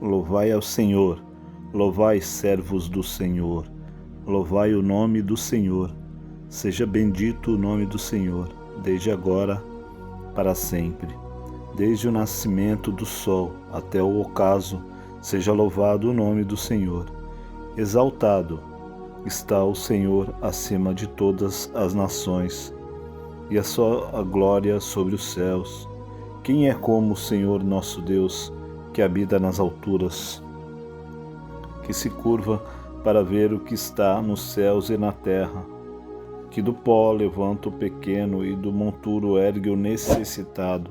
Louvai ao Senhor, louvai, servos do Senhor, louvai o nome do Senhor. Seja bendito o nome do Senhor, desde agora para sempre. Desde o nascimento do sol até o ocaso, seja louvado o nome do Senhor. Exaltado está o Senhor acima de todas as nações, e a sua glória sobre os céus. Quem é como o Senhor nosso Deus, que habita nas alturas, que se curva para ver o que está nos céus e na terra, que do pó levanta o pequeno e do monturo ergue o necessitado,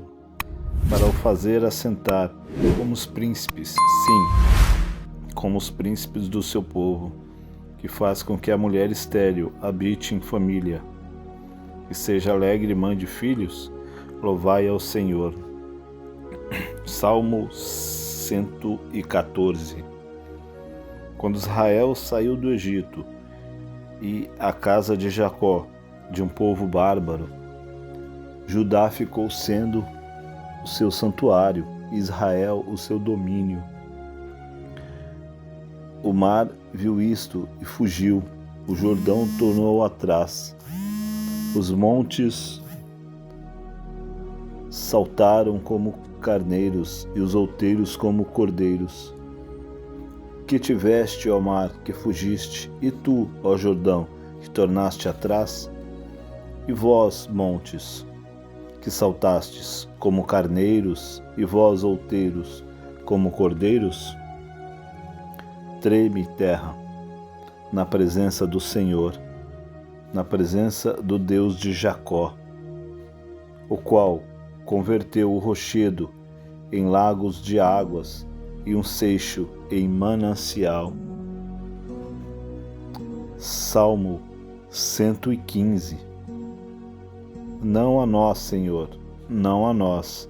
para o fazer assentar como os príncipes, sim, como os príncipes do seu povo, que faz com que a mulher estéril habite em família, e seja alegre mãe de filhos. Louvai ao Senhor. Salmo 114. Quando Israel saiu do Egito, e a casa de Jacó, de um povo bárbaro, Judá ficou sendo o seu santuário, Israel o seu domínio. O mar viu isto e fugiu, o Jordão tornou atrás, os montes saltaram como carneiros e os outeiros como cordeiros. Que tiveste, ó mar, que fugiste, e tu, ó Jordão, que tornaste atrás? E vós, montes, que saltastes como carneiros, e vós, outeiros, como cordeiros? Treme, terra, na presença do Senhor, na presença do Deus de Jacó, o qual converteu o rochedo em lagos de águas e um seixo em manancial. Salmo 115. Não a nós, Senhor, não a nós,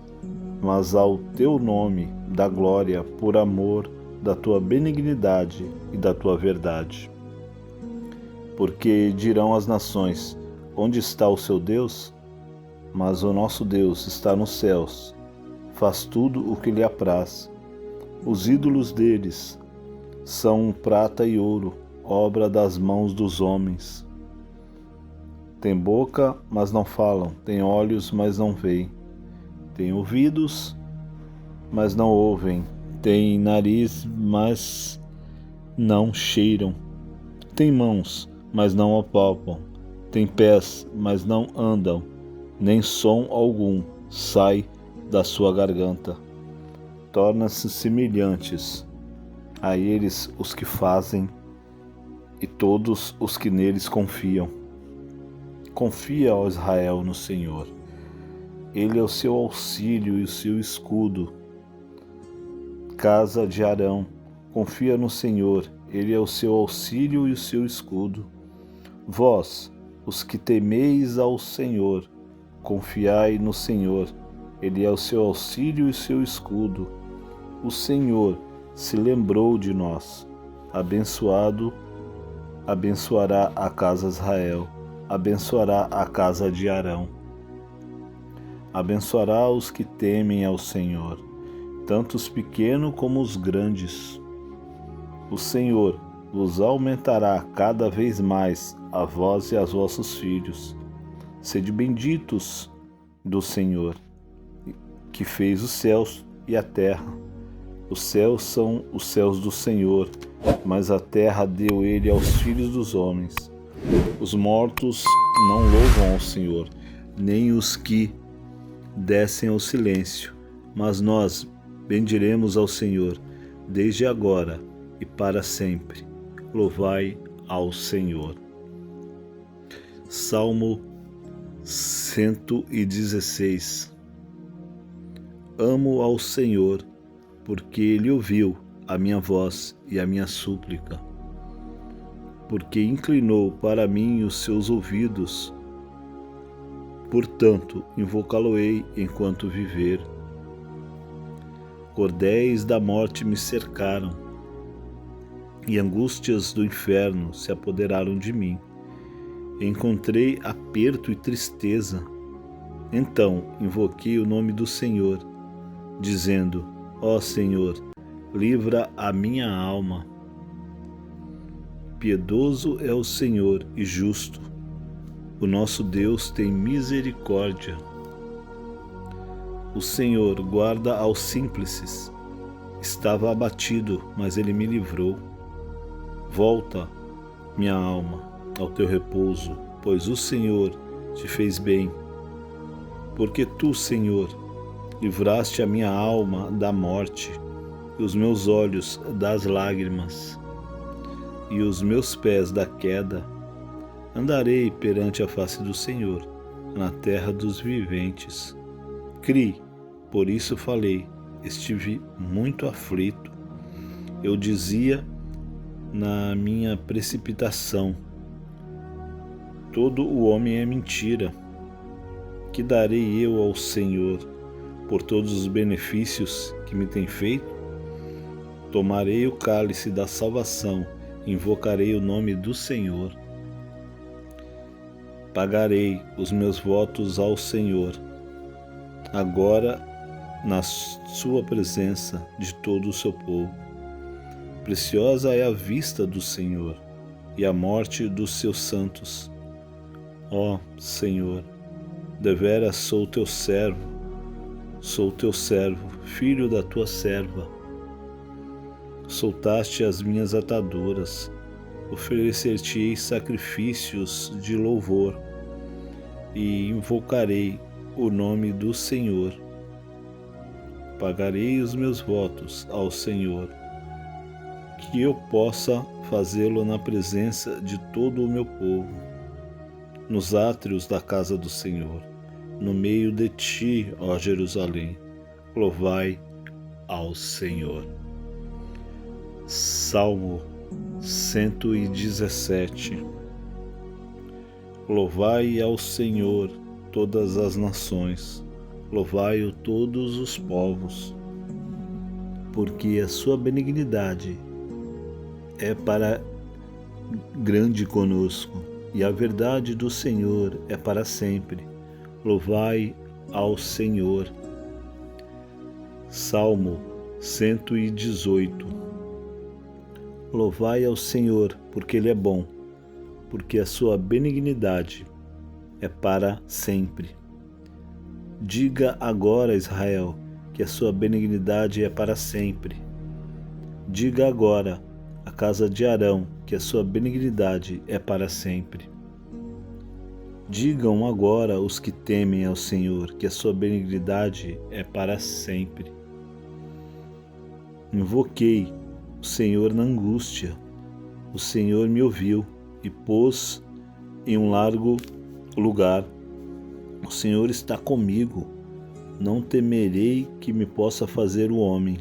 mas ao teu nome dá glória por amor da tua benignidade e da tua verdade. Porque dirão as nações: onde está o seu Deus? Mas o nosso Deus está nos céus, faz tudo o que lhe apraz. Os ídolos deles são prata e ouro, obra das mãos dos homens. Tem boca, mas não falam, tem olhos, mas não veem, tem ouvidos, mas não ouvem, tem nariz, mas não cheiram, tem mãos, mas não apalpam, tem pés, mas não andam, nem som algum sai da sua garganta. Tornam-se semelhantes a eles os que fazem e todos os que neles confiam. Confia, ó Israel, no Senhor. Ele é o seu auxílio e o seu escudo. Casa de Arão, confia no Senhor. Ele é o seu auxílio e o seu escudo. Vós, os que temeis ao Senhor, confiai no Senhor. Ele é o seu auxílio e o seu escudo. O Senhor se lembrou de nós. Abençoará a casa de Israel. Abençoará a casa de Arão. Abençoará os que temem ao Senhor, tanto os pequenos como os grandes. O Senhor vos aumentará cada vez mais a vós e aos vossos filhos. Sede benditos do Senhor, que fez os céus e a terra. Os céus são os céus do Senhor, mas a terra deu ele aos filhos dos homens. Os mortos não louvam ao Senhor, nem os que descem ao silêncio, mas nós bendiremos ao Senhor, desde agora e para sempre. Louvai ao Senhor. Salmo 116. Amo ao Senhor, porque Ele ouviu a minha voz e a minha súplica, porque inclinou para mim os seus ouvidos. Portanto, invocá-lo-ei enquanto viver. Cordéis da morte me cercaram, e angústias do inferno se apoderaram de mim. Encontrei aperto e tristeza. Então invoquei o nome do Senhor, dizendo: ó Senhor, livra a minha alma. Piedoso é o Senhor e justo. O nosso Deus tem misericórdia. O Senhor guarda aos simples. Estava abatido, mas ele me livrou. Volta, minha alma, ao teu repouso, pois o Senhor te fez bem. Porque tu, Senhor, livraste a minha alma da morte, e os meus olhos das lágrimas, e os meus pés da queda. Andarei perante a face do Senhor, na terra dos viventes. Criei, por isso falei, estive muito aflito. Eu dizia na minha precipitação: todo o homem é mentira. Que darei eu ao Senhor por todos os benefícios que me tem feito? Tomarei o cálice da salvação, invocarei o nome do Senhor. Pagarei os meus votos ao Senhor, agora na sua presença de todo o seu povo. Preciosa é a vista do Senhor e a morte dos seus santos. Ó Senhor, deveras sou teu servo, filho da tua serva. Soltaste as minhas ataduras, oferecer-te-ei sacrifícios de louvor e invocarei o nome do Senhor. Pagarei os meus votos ao Senhor, que eu possa fazê-lo na presença de todo o meu povo, nos átrios da casa do Senhor, no meio de ti, ó Jerusalém. Louvai ao Senhor. Salmo 117. Louvai ao Senhor todas as nações, louvai-o todos os povos, porque a sua benignidade é para grande conosco, e a verdade do Senhor é para sempre. Louvai ao Senhor. Salmo 118. Louvai ao Senhor, porque Ele é bom, porque a sua benignidade é para sempre. Diga agora, Israel, que a sua benignidade é para sempre. Diga agora, a casa de Arão, que a sua benignidade é para sempre. Digam agora os que temem ao Senhor, que a sua benignidade é para sempre. Invoquei o Senhor na angústia. O Senhor me ouviu e pôs em um largo lugar. O Senhor está comigo. Não temerei que me possa fazer o homem.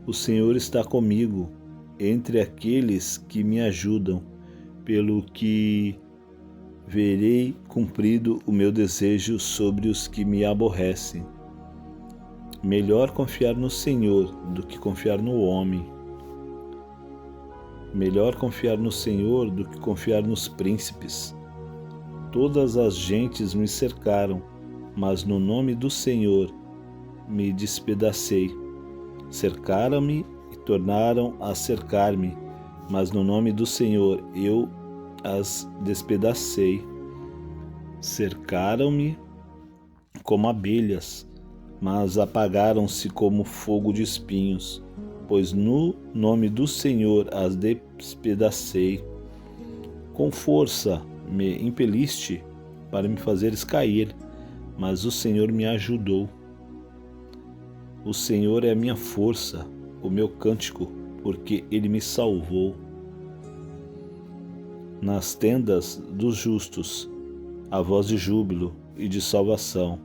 O Senhor está comigo entre aqueles que me ajudam, pelo que verei cumprido o meu desejo sobre os que me aborrecem. Melhor confiar no Senhor do que confiar no homem. Melhor confiar no Senhor do que confiar nos príncipes. Todas as gentes me cercaram, mas no nome do Senhor me despedacei. Cercaram-me e tornaram a cercar-me, mas no nome do Senhor eu as despedacei. Cercaram-me como abelhas, mas apagaram-se como fogo de espinhos, pois no nome do Senhor as despedacei. Com força me impeliste para me fazeres cair, mas o Senhor me ajudou. O Senhor é a minha força, o meu cântico, porque Ele me salvou. Nas tendas dos justos, a voz de júbilo e de salvação.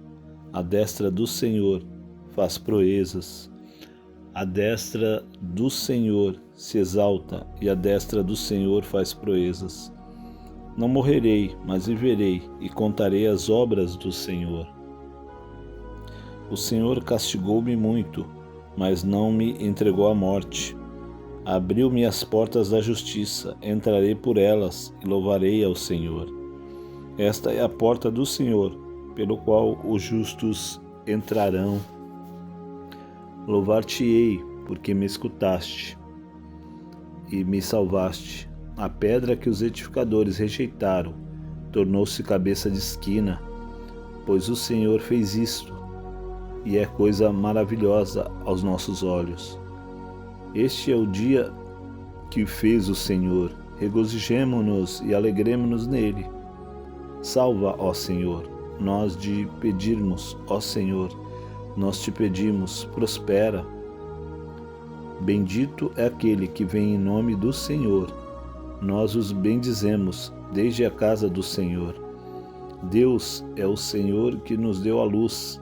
A destra do Senhor faz proezas. A destra do Senhor se exalta e a destra do Senhor faz proezas. Não morrerei, mas viverei e contarei as obras do Senhor. O Senhor castigou-me muito, mas não me entregou à morte. Abriu-me as portas da justiça, entrarei por elas e louvarei ao Senhor. Esta é a porta do Senhor, pelo qual os justos entrarão. Louvar-te-ei, porque me escutaste e me salvaste. A pedra que os edificadores rejeitaram tornou-se cabeça de esquina, pois o Senhor fez isto, e é coisa maravilhosa aos nossos olhos. Este é o dia que fez o Senhor, regozijemo-nos e alegremo-nos nele. Salva, ó Senhor, nós de pedirmos, ó Senhor, nós te pedimos, prospera. Bendito é aquele que vem em nome do Senhor, nós os bendizemos desde a casa do Senhor. Deus é o Senhor que nos deu a luz.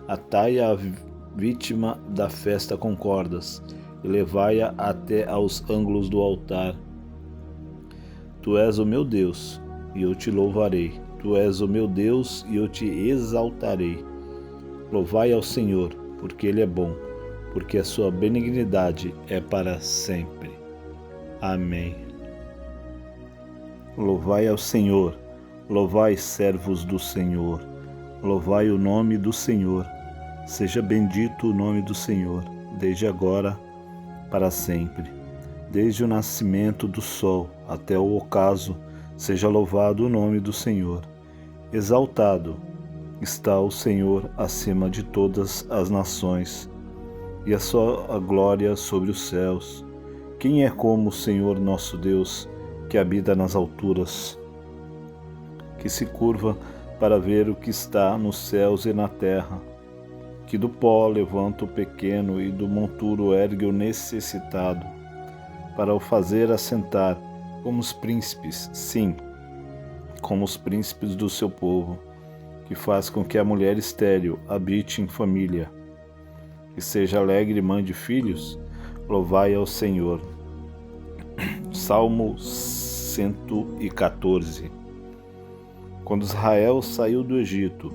Atai a vítima da festa com cordas e levai-a até aos ângulos do altar. Tu és o meu Deus, e eu te louvarei. Tu és o meu Deus, e eu te exaltarei. Louvai ao Senhor, porque Ele é bom, porque a sua benignidade é para sempre. Amém. Louvai ao Senhor, louvai, servos do Senhor, louvai o nome do Senhor. Seja bendito o nome do Senhor, desde agora para sempre. Desde o nascimento do sol até o ocaso, seja louvado o nome do Senhor. Exaltado está o Senhor acima de todas as nações, e a sua glória sobre os céus. Quem é como o Senhor nosso Deus, que habita nas alturas, que se curva para ver o que está nos céus e na terra, que do pó levanta o pequeno e do monturo ergue o necessitado, para o fazer assentar como os príncipes, sim, como os príncipes do seu povo, que faz com que a mulher estéril habite em família, que seja alegre mãe de filhos. Louvai ao Senhor. Salmo 114. Quando Israel saiu do Egito,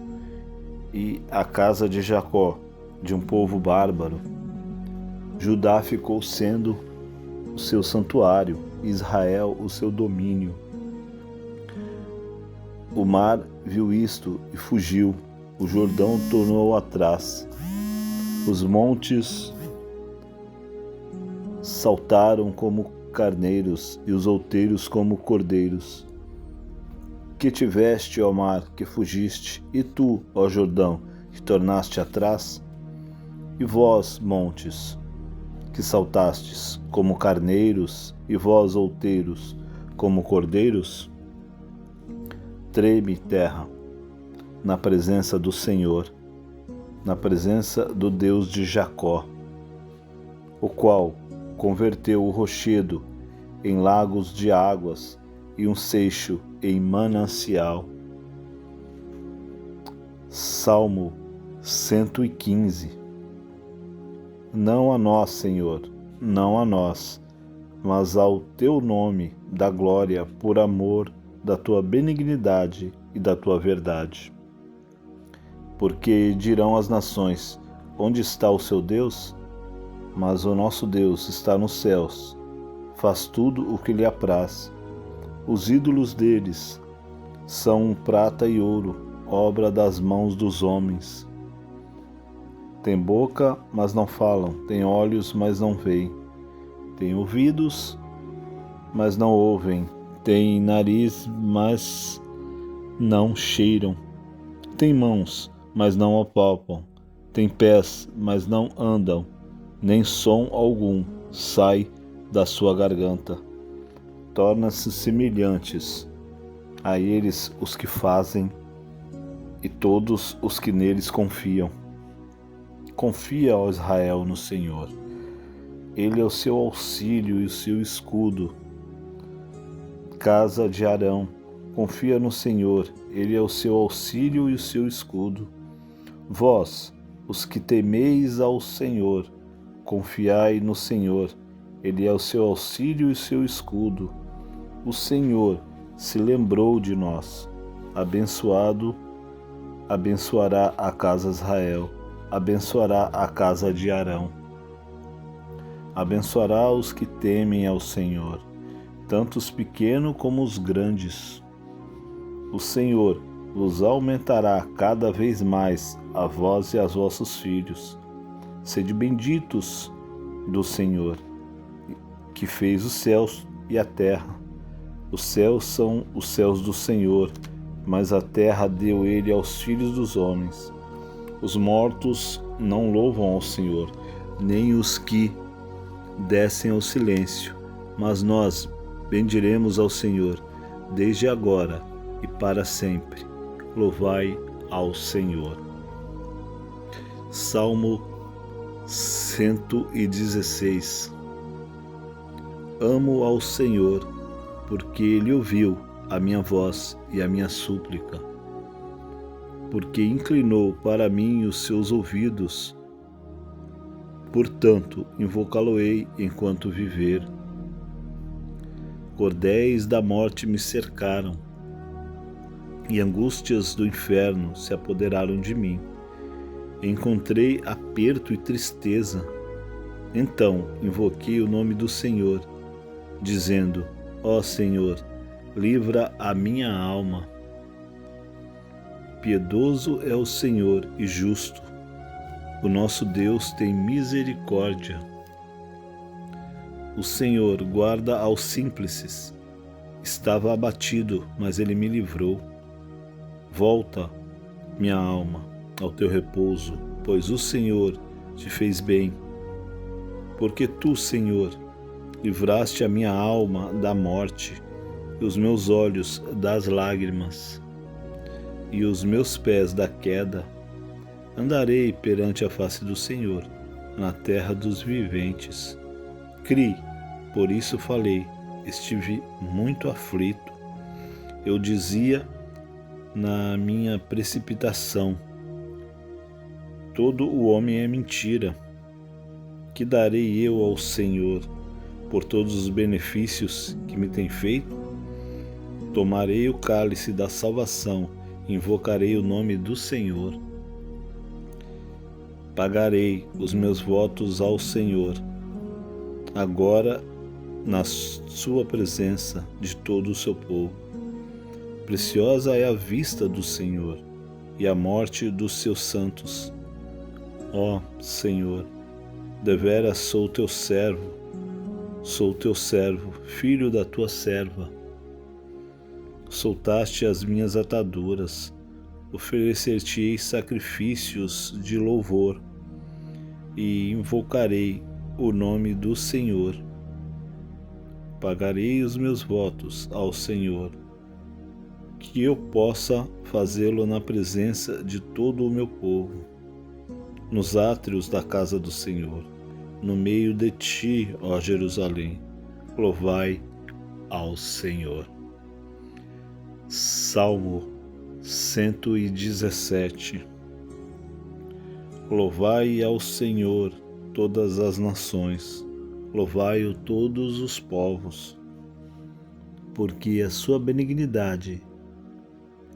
e a casa de Jacó, de um povo bárbaro, Judá ficou sendo o seu santuário, Israel o seu domínio. O mar viu isto e fugiu, o Jordão tornou atrás, os montes saltaram como carneiros e os outeiros como cordeiros. Que tiveste, ó mar, que fugiste, e tu, ó Jordão, que tornaste atrás? E vós, montes, que saltastes como carneiros, e vós, outeiros, como cordeiros? Treme, terra, na presença do Senhor, na presença do Deus de Jacó, o qual converteu o rochedo em lagos de águas e um seixo em manancial. Salmo 115. Não a nós, Senhor, não a nós, mas ao teu nome dá glória por amor da tua benignidade e da tua verdade. Porque dirão as nações: onde está o seu Deus? Mas o nosso Deus está nos céus, faz tudo o que lhe apraz. Os ídolos deles são prata e ouro, obra das mãos dos homens. Tem boca, mas não falam, tem olhos, mas não veem, tem ouvidos, mas não ouvem, tem nariz, mas não cheiram, tem mãos, mas não apalpam, tem pés, mas não andam, nem som algum sai da sua garganta. Tornam-se semelhantes a eles os que fazem e todos os que neles confiam. Confia, ó Israel, no Senhor. Ele é o seu auxílio e o seu escudo. Casa de Arão, confia no Senhor. Ele é o seu auxílio e o seu escudo. Vós, os que temeis ao Senhor, confiai no Senhor. Ele é o seu auxílio e o seu escudo. O Senhor se lembrou de nós. Abençoado, abençoará a casa de Israel. Abençoará a casa de Arão. Abençoará os que temem ao Senhor, tanto os pequenos como os grandes. O Senhor vos aumentará cada vez mais a vós e aos vossos filhos. Sede benditos do Senhor, que fez os céus e a terra. Os céus são os céus do Senhor, mas a terra deu ele aos filhos dos homens. Os mortos não louvam ao Senhor, nem os que descem ao silêncio, mas nós bendiremos ao Senhor, desde agora e para sempre. Louvai ao Senhor. Salmo 116. Amo ao Senhor, porque Ele ouviu a minha voz e a minha súplica, porque inclinou para mim os seus ouvidos. Portanto, invocá-lo-ei enquanto viver. Cordéis da morte me cercaram, e angústias do inferno se apoderaram de mim. Encontrei aperto e tristeza. Então invoquei o nome do Senhor, dizendo: ó Senhor, livra a minha alma. Piedoso é o Senhor e justo. O nosso Deus tem misericórdia. O Senhor guarda aos simples. Estava abatido, mas Ele me livrou. Volta, minha alma, ao teu repouso, pois o Senhor te fez bem. Porque tu, Senhor, livraste a minha alma da morte, e os meus olhos das lágrimas, e os meus pés da queda. Andarei perante a face do Senhor, na terra dos viventes. Criei, por isso falei, estive muito aflito. Eu dizia na minha precipitação: todo o homem é mentira. Que darei eu ao Senhor por todos os benefícios que me tem feito? Tomarei o cálice da salvação, invocarei o nome do Senhor. Pagarei os meus votos ao Senhor, agora na sua presença de todo o seu povo. Preciosa é a vista do Senhor e a morte dos seus santos. Ó Senhor, deveras sou teu servo, filho da tua serva. Soltaste as minhas ataduras, oferecer-te-ei sacrifícios de louvor, e invocarei o nome do Senhor. Pagarei os meus votos ao Senhor, que eu possa fazê-lo na presença de todo o meu povo, nos átrios da casa do Senhor, no meio de ti, ó Jerusalém. Louvai ao Senhor. Salmo 117. Louvai ao Senhor todas as nações, louvai-o todos os povos, porque a sua benignidade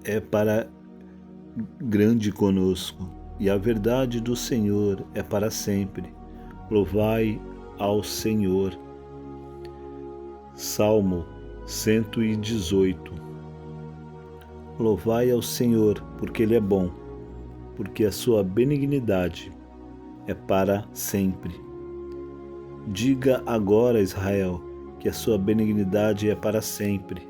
é para grande conosco, e a verdade do Senhor é para sempre. Louvai ao Senhor. Salmo 118. Louvai ao Senhor, porque Ele é bom, porque a sua benignidade é para sempre. Diga agora, Israel, que a sua benignidade é para sempre.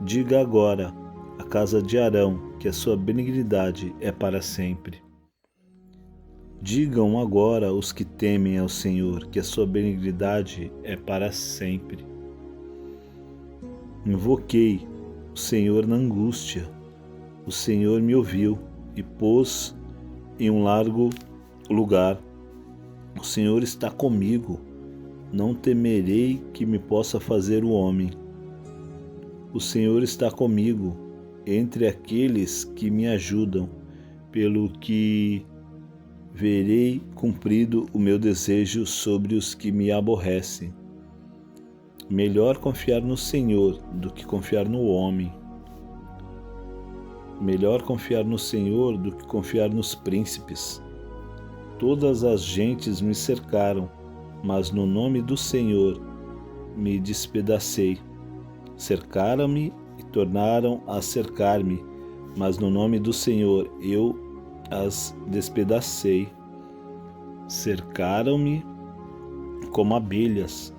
Diga agora, a casa de Arão, que a sua benignidade é para sempre. Digam agora os que temem ao Senhor, que a sua benignidade é para sempre. Invoquei o Senhor na angústia. O Senhor me ouviu e pôs em um largo lugar. O Senhor está comigo. Não temerei que me possa fazer o homem. O Senhor está comigo entre aqueles que me ajudam, pelo que verei cumprido o meu desejo sobre os que me aborrecem. Melhor confiar no Senhor do que confiar no homem. Melhor confiar no Senhor do que confiar nos príncipes. Todas as gentes me cercaram, mas no nome do Senhor me despedacei. Cercaram-me e tornaram a cercar-me, mas no nome do Senhor eu as despedacei. Cercaram-me como abelhas,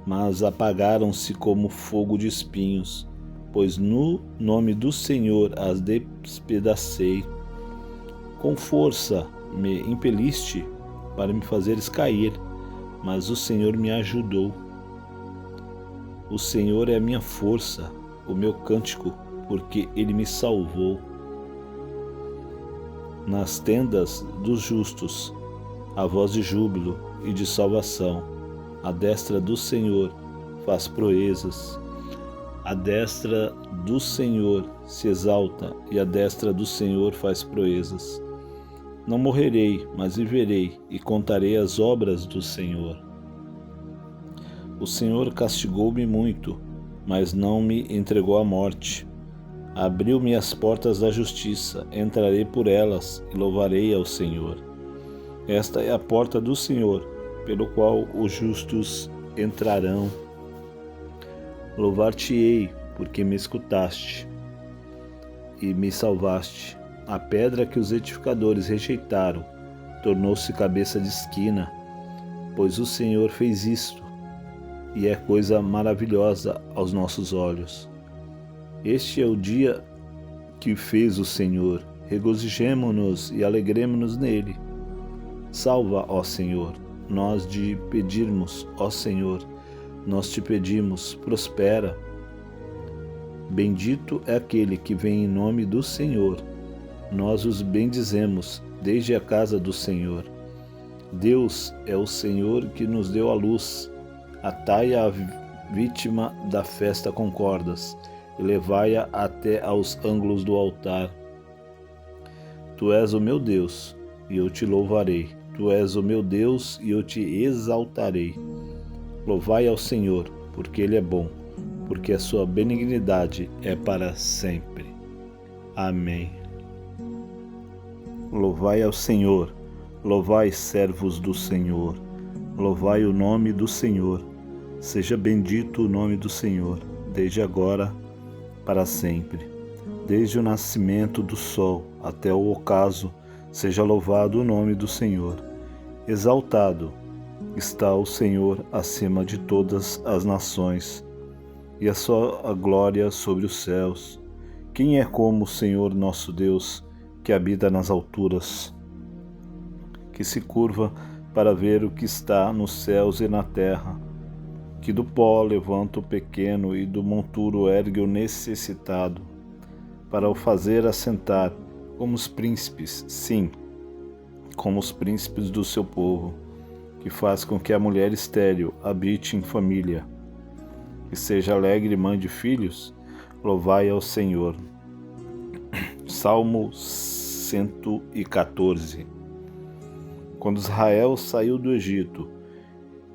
mas apagaram-se como fogo de espinhos, pois no nome do Senhor as despedacei. Com força me impeliste para me fazeres cair, mas o Senhor me ajudou. O Senhor é a minha força, o meu cântico, porque Ele me salvou. Nas tendas dos justos, a voz de júbilo e de salvação. A destra do Senhor faz proezas. A destra do Senhor se exalta e a destra do Senhor faz proezas. Não morrerei, mas viverei e contarei as obras do Senhor. O Senhor castigou-me muito, mas não me entregou à morte. Abriu-me as portas da justiça, entrarei por elas e louvarei ao Senhor. Esta é a porta do Senhor, pelo qual os justos entrarão. Louvar-te-ei, porque me escutaste e me salvaste. A pedra que os edificadores rejeitaram tornou-se cabeça de esquina, pois o Senhor fez isto, e é coisa maravilhosa aos nossos olhos. Este é o dia que fez o Senhor, regozijemo-nos e alegremo-nos nele. Salva, ó Senhor, nós de pedirmos, ó Senhor, nós te pedimos, prospera. Bendito é aquele que vem em nome do Senhor. Nós os bendizemos desde a casa do Senhor. Deus é o Senhor que nos deu a luz. Atai a vítima da festa com cordas e levai-a até aos ângulos do altar. Tu és o meu Deus, e eu te louvarei. Tu és o meu Deus, e eu te exaltarei. Louvai ao Senhor, porque Ele é bom, porque a sua benignidade é para sempre. Amém. Louvai ao Senhor, louvai, servos do Senhor, louvai o nome do Senhor. Seja bendito o nome do Senhor, desde agora para sempre. Desde o nascimento do sol até o ocaso, seja louvado o nome do Senhor. Exaltado está o Senhor acima de todas as nações, e a sua glória sobre os céus. Quem é como o Senhor nosso Deus, que habita nas alturas, que se curva para ver o que está nos céus e na terra, que do pó levanta o pequeno e do monturo ergue o necessitado, para o fazer assentar como os príncipes, sim, como os príncipes do seu povo, que faz com que a mulher estéril habite em família, que seja alegre mãe de filhos. Louvai ao Senhor. Salmo 114. Quando Israel saiu do Egito,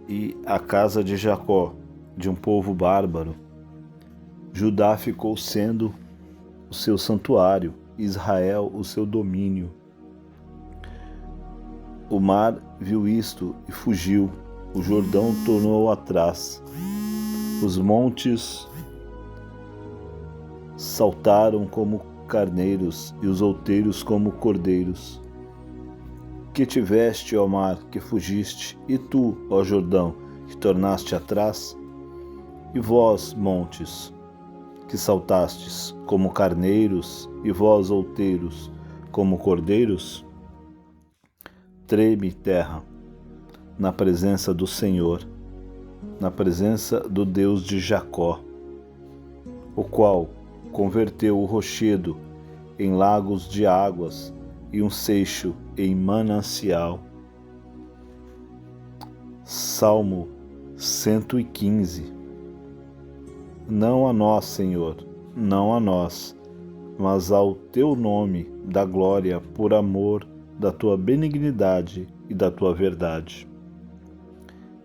e a casa de Jacó, de um povo bárbaro, Judá ficou sendo o seu santuário, Israel o seu domínio. O mar viu isto e fugiu, o Jordão tornou atrás, os montes saltaram como carneiros e os outeiros como cordeiros. Que tiveste, ó mar, que fugiste, e tu, ó Jordão, que tornaste atrás? E vós, montes, que saltastes como carneiros, e vós, outeiros, como cordeiros? Treme, terra, na presença do Senhor, na presença do Deus de Jacó, o qual converteu o rochedo em lagos de águas e um seixo em manancial. Salmo 115. Não a nós, Senhor, não a nós, mas ao teu nome dá glória por amor da tua benignidade e da tua verdade.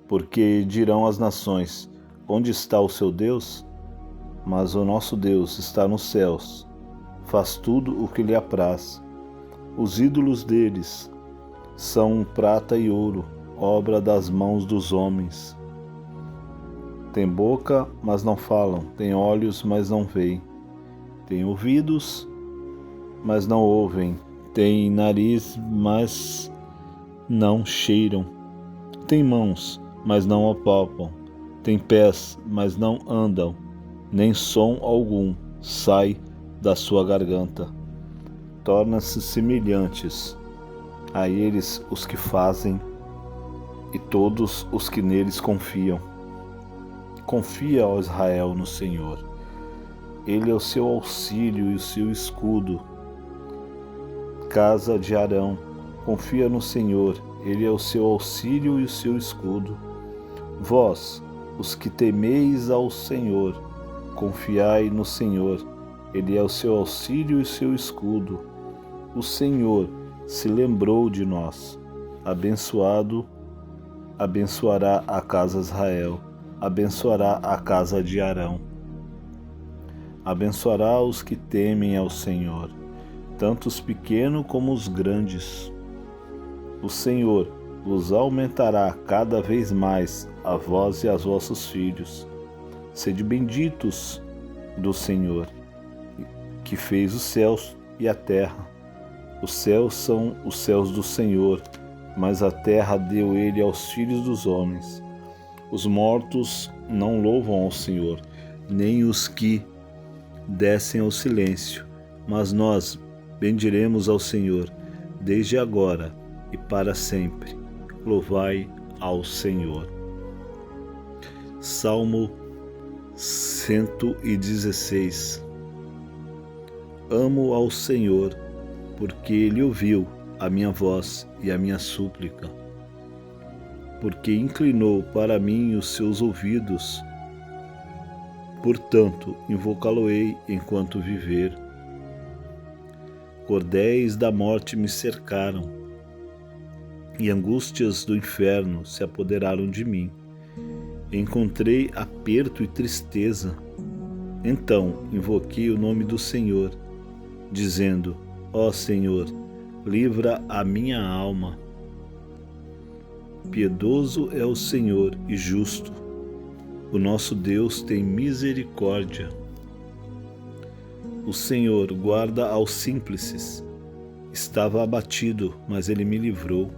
Porque dirão as nações: onde está o seu Deus? Mas o nosso Deus está nos céus, faz tudo o que lhe apraz. Os ídolos deles são prata e ouro, obra das mãos dos homens. Tem boca, mas não falam, tem olhos, mas não veem, tem ouvidos, mas não ouvem, tem nariz, mas não cheiram, tem mãos, mas não apalpam, têm pés, mas não andam, nem som algum sai da sua garganta. Tornam-se semelhantes a eles os que fazem e todos os que neles confiam. Confia, ó Israel, no Senhor. Ele é o seu auxílio e o seu escudo. Casa de Arão, confia no Senhor. Ele é o seu auxílio e o seu escudo. Vós, os que temeis ao Senhor, confiai no Senhor. Ele é o seu auxílio e o seu escudo. O Senhor se lembrou de nós. Abençoará a casa de Israel. Abençoará a casa de Arão. Abençoará os que temem ao Senhor, tanto os pequenos como os grandes. O Senhor vos aumentará cada vez mais a vós e aos vossos filhos. Sede benditos do Senhor, que fez os céus e a terra. Os céus são os céus do Senhor, mas a terra deu ele aos filhos dos homens. Os mortos não louvam ao Senhor, nem os que descem ao silêncio, mas nós bendiremos ao Senhor, desde agora e para sempre. Louvai ao Senhor. Salmo 116. Amo ao Senhor, porque Ele ouviu a minha voz e a minha súplica, porque inclinou para mim os seus ouvidos. Portanto, invocá-lo-ei enquanto viver. Cordéis da morte me cercaram, e angústias do inferno se apoderaram de mim. Encontrei aperto e tristeza. Então invoquei o nome do Senhor, dizendo: ó Senhor, livra a minha alma. Piedoso é o Senhor e justo. O nosso Deus tem misericórdia. O Senhor guarda aos simples. Estava abatido, mas Ele me livrou.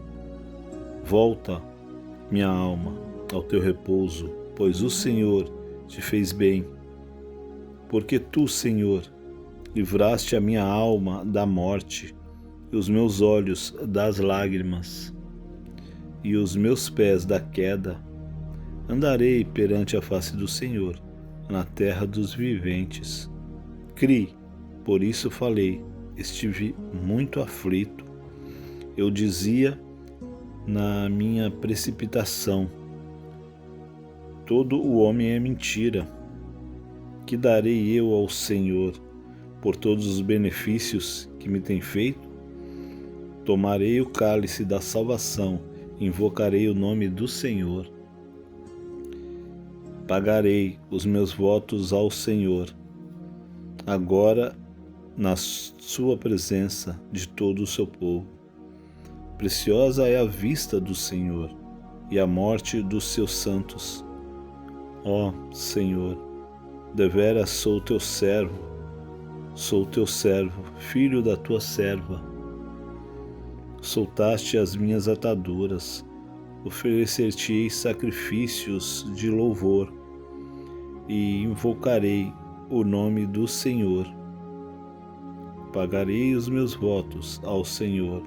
Volta, minha alma, ao teu repouso, pois o Senhor te fez bem. Porque tu, Senhor, livraste a minha alma da morte, e os meus olhos das lágrimas, e os meus pés da queda. Andarei perante a face do Senhor, na terra dos viventes. Criei, por isso falei, estive muito aflito. Eu dizia na minha precipitação: todo o homem é mentira. Que darei eu ao Senhor por todos os benefícios que me tem feito? Tomarei o cálice da salvação, invocarei o nome do Senhor. Pagarei os meus votos ao Senhor, agora na sua presença de todo o seu povo. Preciosa é a vista do Senhor e a morte dos seus santos. Ó Senhor, deveras sou teu servo, filho da tua serva. Soltaste as minhas ataduras, oferecer-te-ei sacrifícios de louvor, e invocarei o nome do Senhor. Pagarei os meus votos ao Senhor,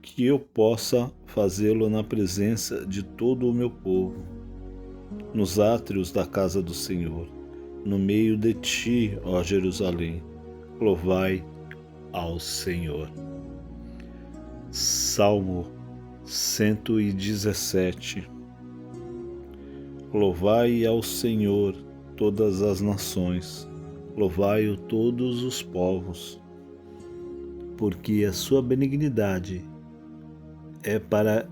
que eu possa fazê-lo na presença de todo o meu povo, nos átrios da casa do Senhor, no meio de ti, ó Jerusalém. Louvai ao Senhor. Salmo 117. Louvai ao Senhor todas as nações, louvai-o todos os povos, porque a sua benignidade é para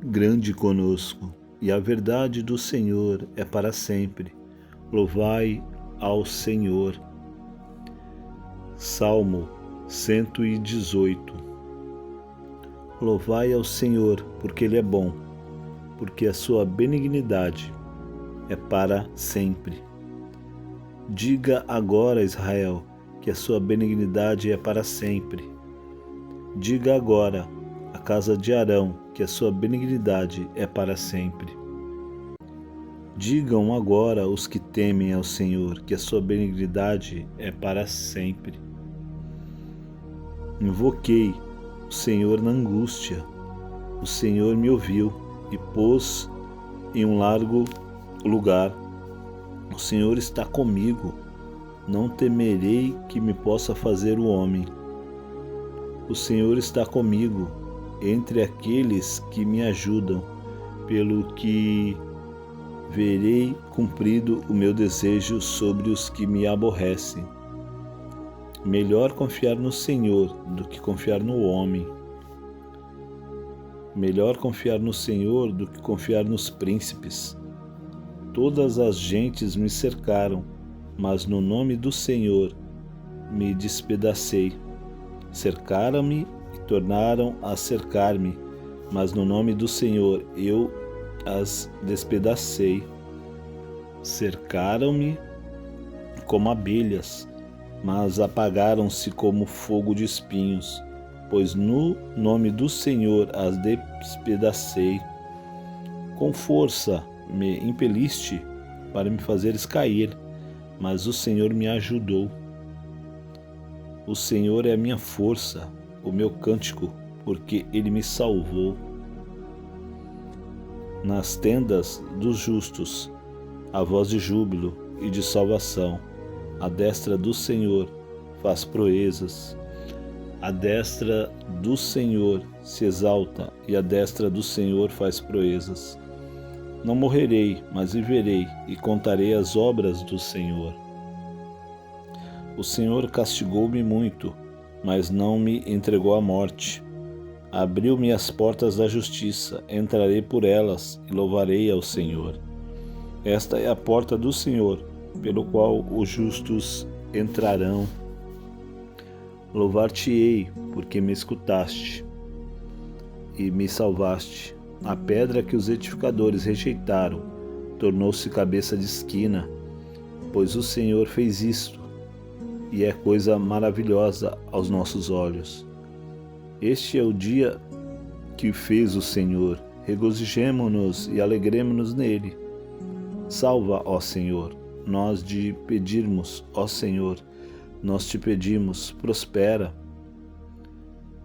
grande conosco, e a verdade do Senhor é para sempre. Louvai ao Senhor. Salmo 118. Louvai ao Senhor, porque Ele é bom, porque a sua benignidade é para sempre. Diga agora, Israel, que a sua benignidade é para sempre. Diga agora, a casa de Arão, que a sua benignidade é para sempre. Digam agora os que temem ao Senhor, que a sua benignidade é para sempre. Invoquei o Senhor na angústia. O Senhor me ouviu e pôs em um largo lugar. O Senhor está comigo. Não temerei que me possa fazer o homem. O Senhor está comigo entre aqueles que me ajudam, pelo que verei cumprido o meu desejo sobre os que me aborrecem. Melhor confiar no Senhor do que confiar no homem. Melhor confiar no Senhor do que confiar nos príncipes. Todas as gentes me cercaram, mas no nome do Senhor me despedacei. Cercaram-me e tornaram a cercar-me, mas no nome do Senhor eu as despedacei. Cercaram-me como abelhas, mas apagaram-se como fogo de espinhos, pois no nome do Senhor as despedacei. Com força me impeliste para me fazeres cair, mas o Senhor me ajudou. O Senhor é a minha força, o meu cântico, porque Ele me salvou. Nas tendas dos justos, a voz de júbilo e de salvação. A destra do Senhor faz proezas. A destra do Senhor se exalta e a destra do Senhor faz proezas. Não morrerei, mas viverei e contarei as obras do Senhor. O Senhor castigou-me muito, mas não me entregou à morte. Abriu-me as portas da justiça, entrarei por elas e louvarei ao Senhor. Esta é a porta do Senhor, pelo qual os justos entrarão. Louvar-te-ei, porque me escutaste e me salvaste. A pedra que os edificadores rejeitaram tornou-se cabeça de esquina, pois o Senhor fez isto, e é coisa maravilhosa aos nossos olhos. Este é o dia que fez o Senhor, regozijemo-nos e alegremo-nos nele. Salva, ó Senhor, nós de pedirmos, ó Senhor, nós te pedimos, prospera.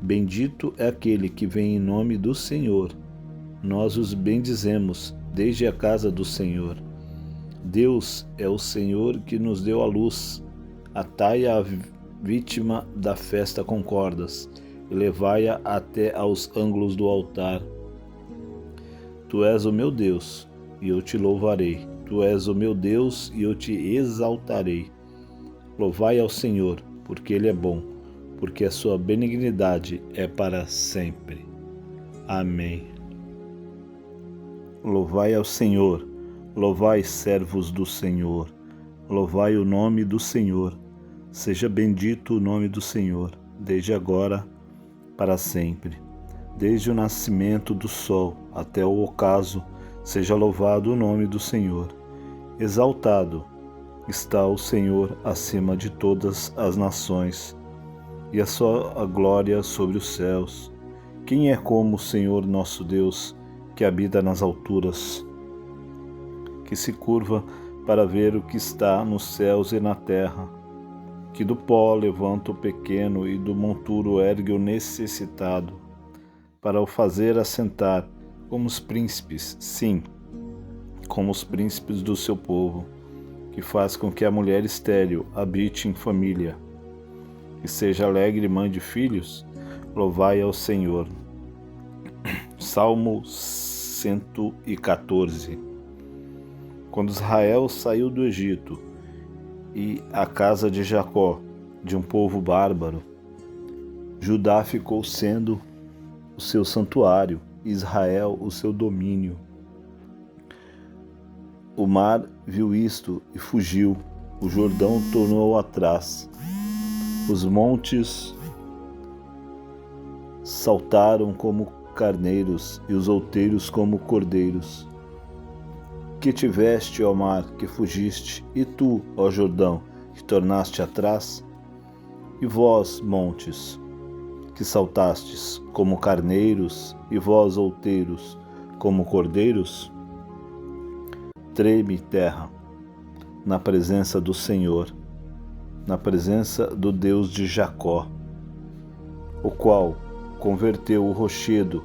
Bendito é aquele que vem em nome do Senhor. Nós os bendizemos desde a casa do Senhor. Deus é o Senhor que nos deu a luz. Atai a vítima da festa com cordas e levai-a até aos ângulos do altar. Tu és o meu Deus, e eu te louvarei. Tu és o meu Deus, e eu te exaltarei. Louvai ao Senhor, porque Ele é bom, porque a sua benignidade é para sempre. Amém. Louvai ao Senhor, louvai, servos do Senhor, louvai o nome do Senhor. Seja bendito o nome do Senhor, desde agora para sempre. Desde o nascimento do sol até o ocaso, seja louvado o nome do Senhor. Exaltado está o Senhor acima de todas as nações, e a sua glória sobre os céus. Quem é como o Senhor nosso Deus, que habita nas alturas, que se curva para ver o que está nos céus e na terra, que do pó levanta o pequeno e do monturo ergue o necessitado, para o fazer assentar como os príncipes, sim, como os príncipes do seu povo, que faz com que a mulher estéril habite em família, e seja alegre mãe de filhos. Louvai ao Senhor. Salmo 114. Quando Israel saiu do Egito, e a casa de Jacó, de um povo bárbaro, Judá ficou sendo o seu santuário, Israel o seu domínio. O mar viu isto e fugiu, o Jordão tornou atrás. Os montes saltaram como carneiros e os outeiros como cordeiros. Que tiveste, ó mar, que fugiste, e tu, ó Jordão, que tornaste atrás? E vós, montes, que saltastes como carneiros e vós outeiros como cordeiros? Treme, terra, na presença do Senhor, na presença do Deus de Jacó, o qual converteu o rochedo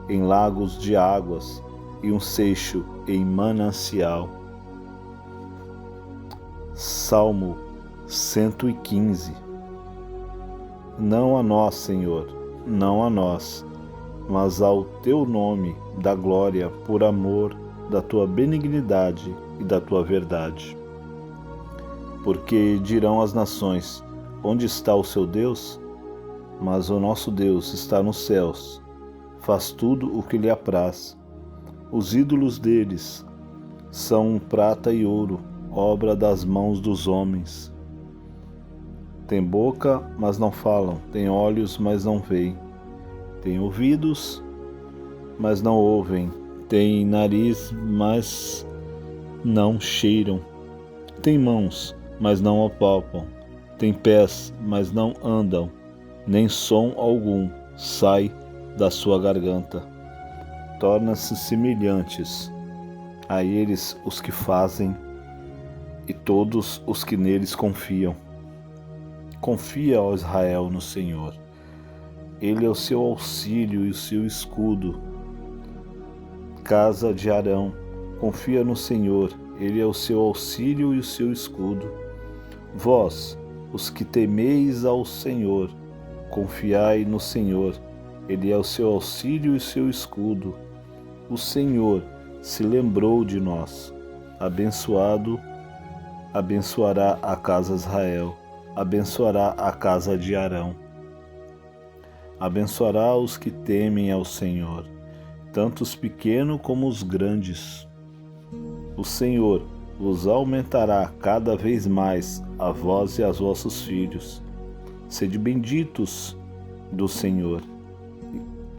em lagos de águas e um seixo em manancial. Salmo 115. Não a nós, Senhor, não a nós, mas ao teu nome dá glória por amor da tua benignidade e da tua verdade. Porque dirão as nações: onde está o seu Deus? Mas o nosso Deus está nos céus, faz tudo o que lhe apraz. Os ídolos deles são prata e ouro, obra das mãos dos homens. Tem boca, mas não falam, tem olhos, mas não veem, tem ouvidos, mas não ouvem, tem nariz, mas não cheiram, tem mãos, mas não apalpam, tem pés, mas não andam, nem som algum sai da sua garganta. Tornam-se semelhantes a eles os que fazem e todos os que neles confiam. Confia, ó Israel, no Senhor. Ele é o seu auxílio e o seu escudo. Casa de Arão, confia no Senhor. Ele é o seu auxílio e o seu escudo. Vós, os que temeis ao Senhor, confiai no Senhor. Ele é o seu auxílio e o seu escudo. O Senhor se lembrou de nós. Abençoará a casa de Israel. Abençoará a casa de Arão. Abençoará os que temem ao Senhor, tanto os pequenos como os grandes. O Senhor vos aumentará cada vez mais a vós e aos vossos filhos. Sede benditos do Senhor,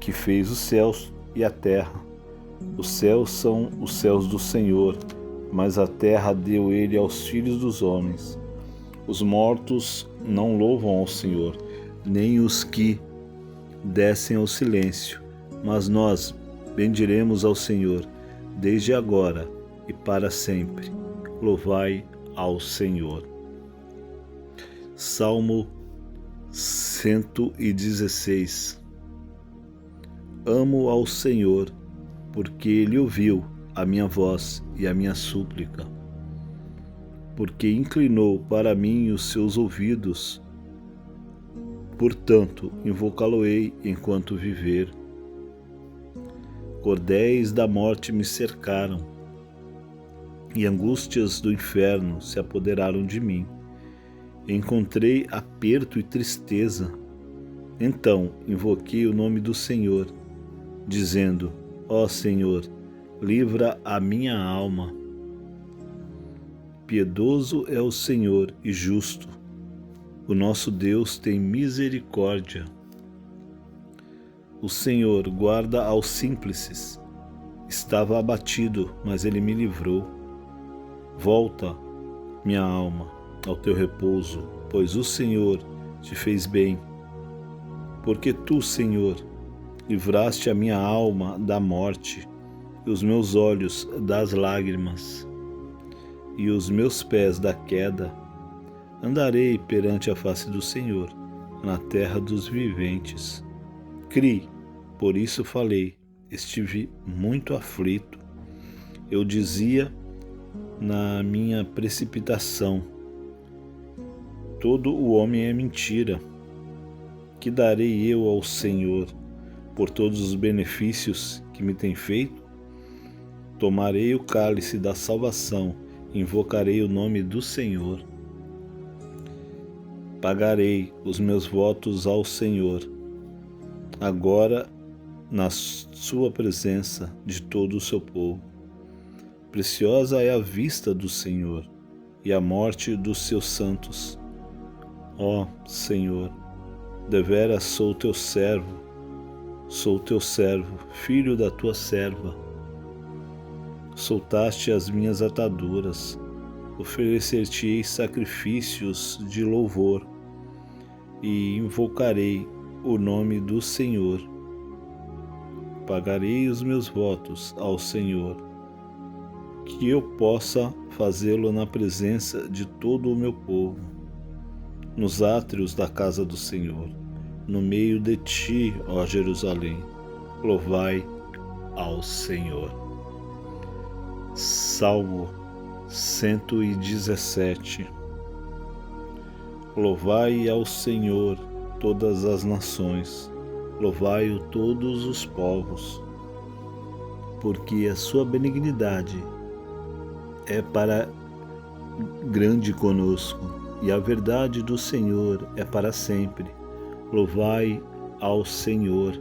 que fez os céus e a terra. Os céus são os céus do Senhor, mas a terra deu ele aos filhos dos homens. Os mortos não louvam ao Senhor, nem os que descem ao silêncio, mas nós bendiremos ao Senhor, desde agora e para sempre. Louvai ao Senhor. Salmo 116. Amo ao Senhor, porque Ele ouviu a minha voz e a minha súplica, porque inclinou para mim os seus ouvidos. Portanto, invocá-lo-ei enquanto viver. Cordéis da morte me cercaram, e angústias do inferno se apoderaram de mim. Encontrei aperto e tristeza. Então invoquei o nome do Senhor, dizendo: ó Senhor, livra a minha alma. Piedoso é o Senhor e justo. O nosso Deus tem misericórdia. O Senhor guarda aos simples. Estava abatido, mas Ele me livrou. Volta, minha alma, ao teu repouso, pois o Senhor te fez bem. Porque tu, Senhor, livraste a minha alma da morte, e os meus olhos das lágrimas, e os meus pés da queda. Andarei perante a face do Senhor, na terra dos viventes. Criei, por isso falei, estive muito aflito. Eu dizia na minha precipitação: todo o homem é mentira. Que darei eu ao Senhor por todos os benefícios que me tem feito? Tomarei o cálice da salvação, invocarei o nome do Senhor. Pagarei os meus votos ao Senhor, agora na sua presença de todo o seu povo. Preciosa é a vista do Senhor e a morte dos seus santos. Ó Senhor, deveras sou teu servo, filho da tua serva. Soltaste as minhas ataduras, oferecer-te-ei sacrifícios de louvor, e invocarei o nome do Senhor. Pagarei os meus votos ao Senhor, que eu possa fazê-lo na presença de todo o meu povo, nos átrios da casa do Senhor, no meio de ti, ó Jerusalém. Louvai ao Senhor. Salmo 117. Louvai ao Senhor todas as nações, louvai-o todos os povos, porque a sua benignidade é para grande conosco, e a verdade do Senhor é para sempre. Louvai ao Senhor.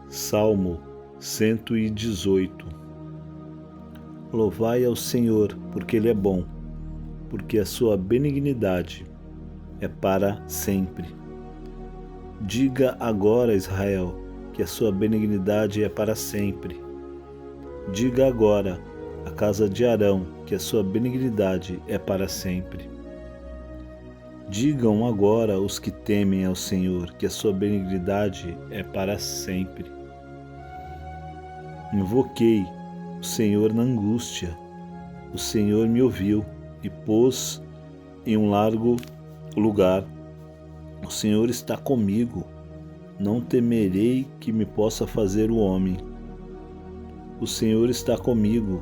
Salmo 118. Louvai ao Senhor, porque Ele é bom, porque a sua benignidade é para sempre. Diga agora, Israel, que a sua benignidade é para sempre. Diga agora, a casa de Arão, que a sua benignidade é para sempre. Digam agora os que temem ao Senhor, que a sua benignidade é para sempre. Invoquei o Senhor na angústia. O Senhor me ouviu e pôs em um largo lugar. O Senhor está comigo. Não temerei que me possa fazer o homem. O Senhor está comigo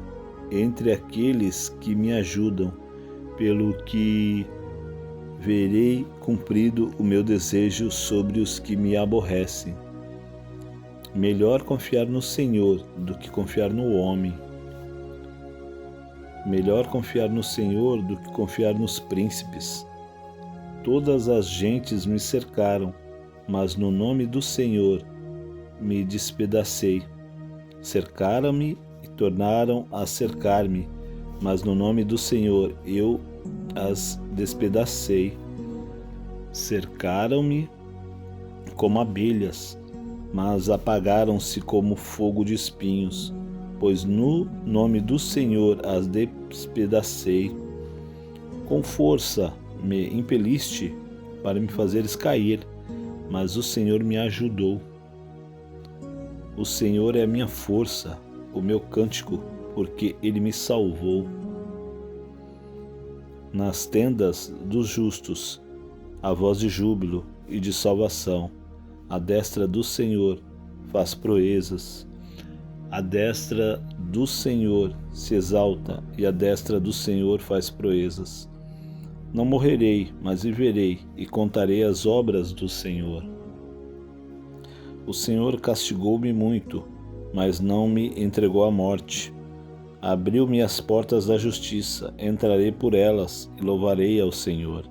entre aqueles que me ajudam, pelo que verei cumprido o meu desejo sobre os que me aborrecem. Melhor confiar no Senhor do que confiar no homem. Melhor confiar no Senhor do que confiar nos príncipes. Todas as gentes me cercaram, mas no nome do Senhor me despedacei. Cercaram-me e tornaram a cercar-me, mas no nome do Senhor eu as despedacei. Cercaram-me como abelhas, mas apagaram-se como fogo de espinhos, pois no nome do Senhor as despedacei. Com força me impeliste para me fazeres cair, mas o Senhor me ajudou. O Senhor é a minha força, o meu cântico, porque Ele me salvou. Nas tendas dos justos, a voz de júbilo e de salvação. A destra do Senhor faz proezas. A destra do Senhor se exalta e a destra do Senhor faz proezas. Não morrerei, mas viverei e contarei as obras do Senhor. O Senhor castigou-me muito, mas não me entregou à morte. Abriu-me as portas da justiça, entrarei por elas e louvarei ao Senhor.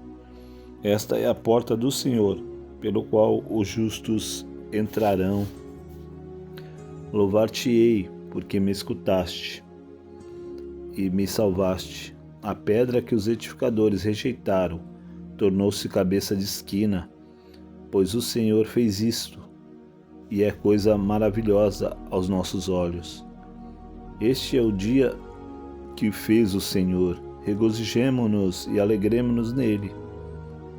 Esta é a porta do Senhor, pelo qual os justos entrarão. Louvar-te-ei, porque me escutaste e me salvaste. A pedra que os edificadores rejeitaram tornou-se cabeça de esquina, pois o Senhor fez isto, e é coisa maravilhosa aos nossos olhos. Este é o dia que fez o Senhor, regozijemo-nos e alegremo-nos nele.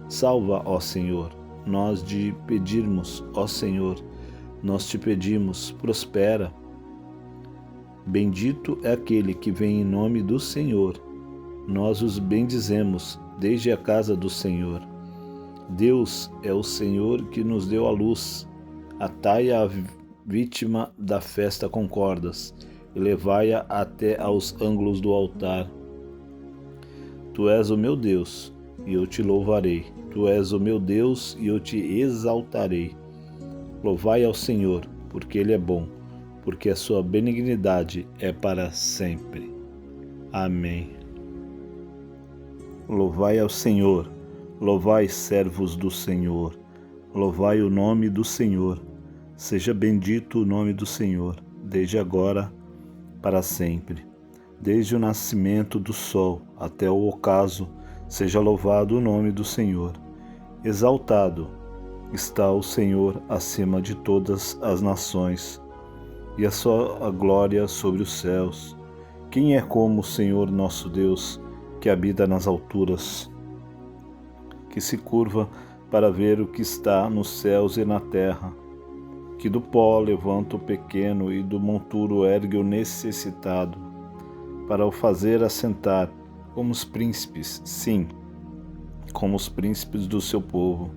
Salva, ó Senhor, nós te pedirmos, ó Senhor, nós te pedimos, prospera. Bendito é aquele que vem em nome do Senhor. Nós os bendizemos desde a casa do Senhor. Deus é o Senhor que nos deu a luz. Atai a vítima da festa com cordas e levai-a até aos ângulos do altar. Tu és o meu Deus, e eu te louvarei. Tu és o meu Deus, e eu te exaltarei. Louvai ao Senhor, porque Ele é bom, porque a sua benignidade é para sempre. Amém. Louvai ao Senhor, louvai, servos do Senhor, louvai o nome do Senhor. Seja bendito o nome do Senhor, desde agora para sempre. Desde o nascimento do sol até o ocaso, seja louvado o nome do Senhor. Exaltado está o Senhor acima de todas as nações, e a sua glória sobre os céus. Quem é como o Senhor nosso Deus, que habita nas alturas, que se curva para ver o que está nos céus e na terra, que do pó levanta o pequeno e do monturo ergue o necessitado, para o fazer assentar como os príncipes, sim, como os príncipes do seu povo,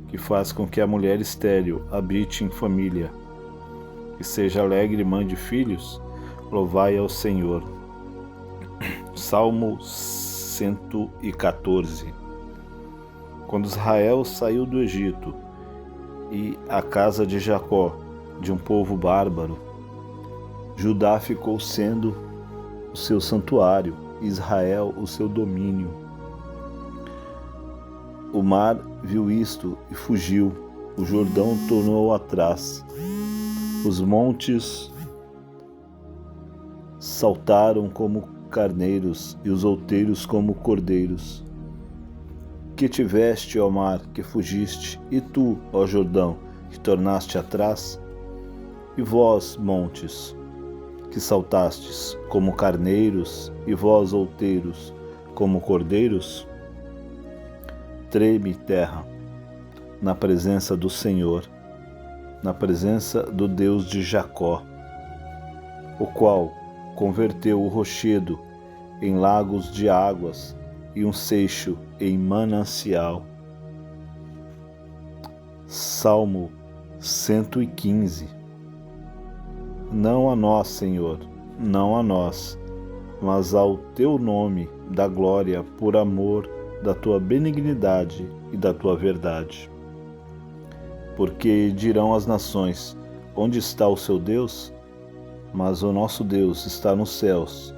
que faz com que a mulher estéril habite em família, que seja alegre e mãe de filhos, louvai ao Senhor. Salmo 114. Quando Israel saiu do Egito, e a casa de Jacó, de um povo bárbaro, Judá ficou sendo o seu santuário, Israel o seu domínio. O mar viu isto e fugiu, o Jordão tornou atrás. Os montes saltaram como carneiros e os outeiros como cordeiros. Que tiveste, ó mar, que fugiste, e tu, ó Jordão, que tornaste atrás? E vós, montes, que saltastes como carneiros, e vós, outeiros, como cordeiros? Treme, terra, na presença do Senhor, na presença do Deus de Jacó, o qual converteu o rochedo em lagos de águas e um seixo em manancial. Salmo 115. Não a nós, Senhor, não a nós, mas ao teu nome dá glória por amor da tua benignidade e da tua verdade. Porque dirão as nações: onde está o seu Deus? Mas o nosso Deus está nos céus,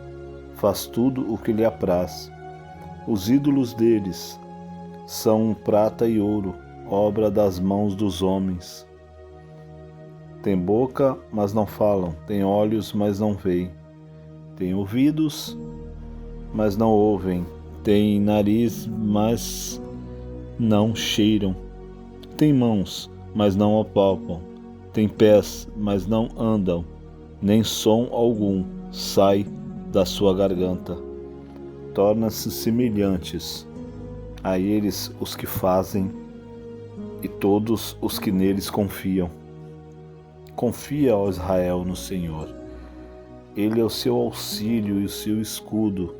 faz tudo o que lhe apraz. Os ídolos deles são prata e ouro, obra das mãos dos homens. Tem boca, mas não falam, tem olhos, mas não veem, tem ouvidos, mas não ouvem, tem nariz, mas não cheiram, tem mãos, mas não apalpam, tem pés, mas não andam, nem som algum sai da sua garganta. Tornam-se semelhantes a eles os que fazem e todos os que neles confiam. Confia, ó Israel, no Senhor. Ele é o seu auxílio e o seu escudo.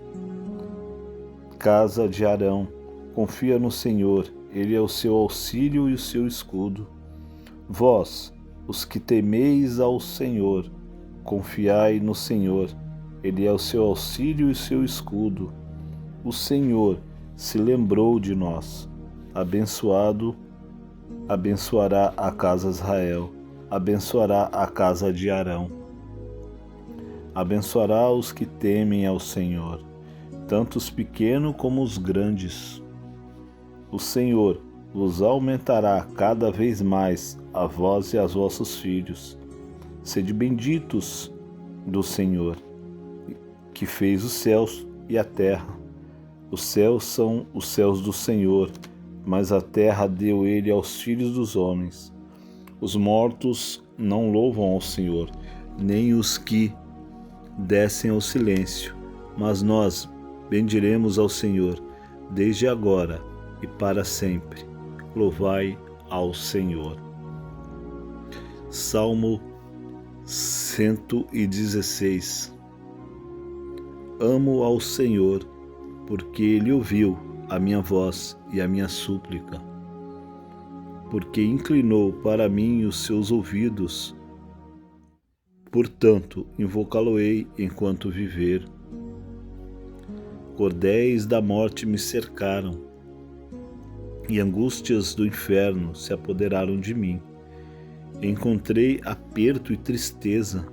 Casa de Arão, confia no Senhor. Ele é o seu auxílio e o seu escudo. Vós, os que temeis ao Senhor, confiai no Senhor. Ele é o seu auxílio e o seu escudo. O Senhor se lembrou de nós. Abençoará a casa de Israel, abençoará a casa de Arão. Abençoará os que temem ao Senhor, tanto os pequenos como os grandes. O Senhor vos aumentará cada vez mais a vós e aos vossos filhos. Sede benditos do Senhor, que fez os céus e a terra. Os céus são os céus do Senhor, mas a terra deu ele aos filhos dos homens. Os mortos não louvam ao Senhor, nem os que descem ao silêncio, mas nós bendiremos ao Senhor, desde agora e para sempre. Louvai ao Senhor. Salmo 116. Amo ao Senhor, porque Ele ouviu a minha voz e a minha súplica, porque inclinou para mim os seus ouvidos. Portanto, invocá-lo-ei enquanto viver. Cordéis da morte me cercaram, e angústias do inferno se apoderaram de mim. Encontrei aperto e tristeza.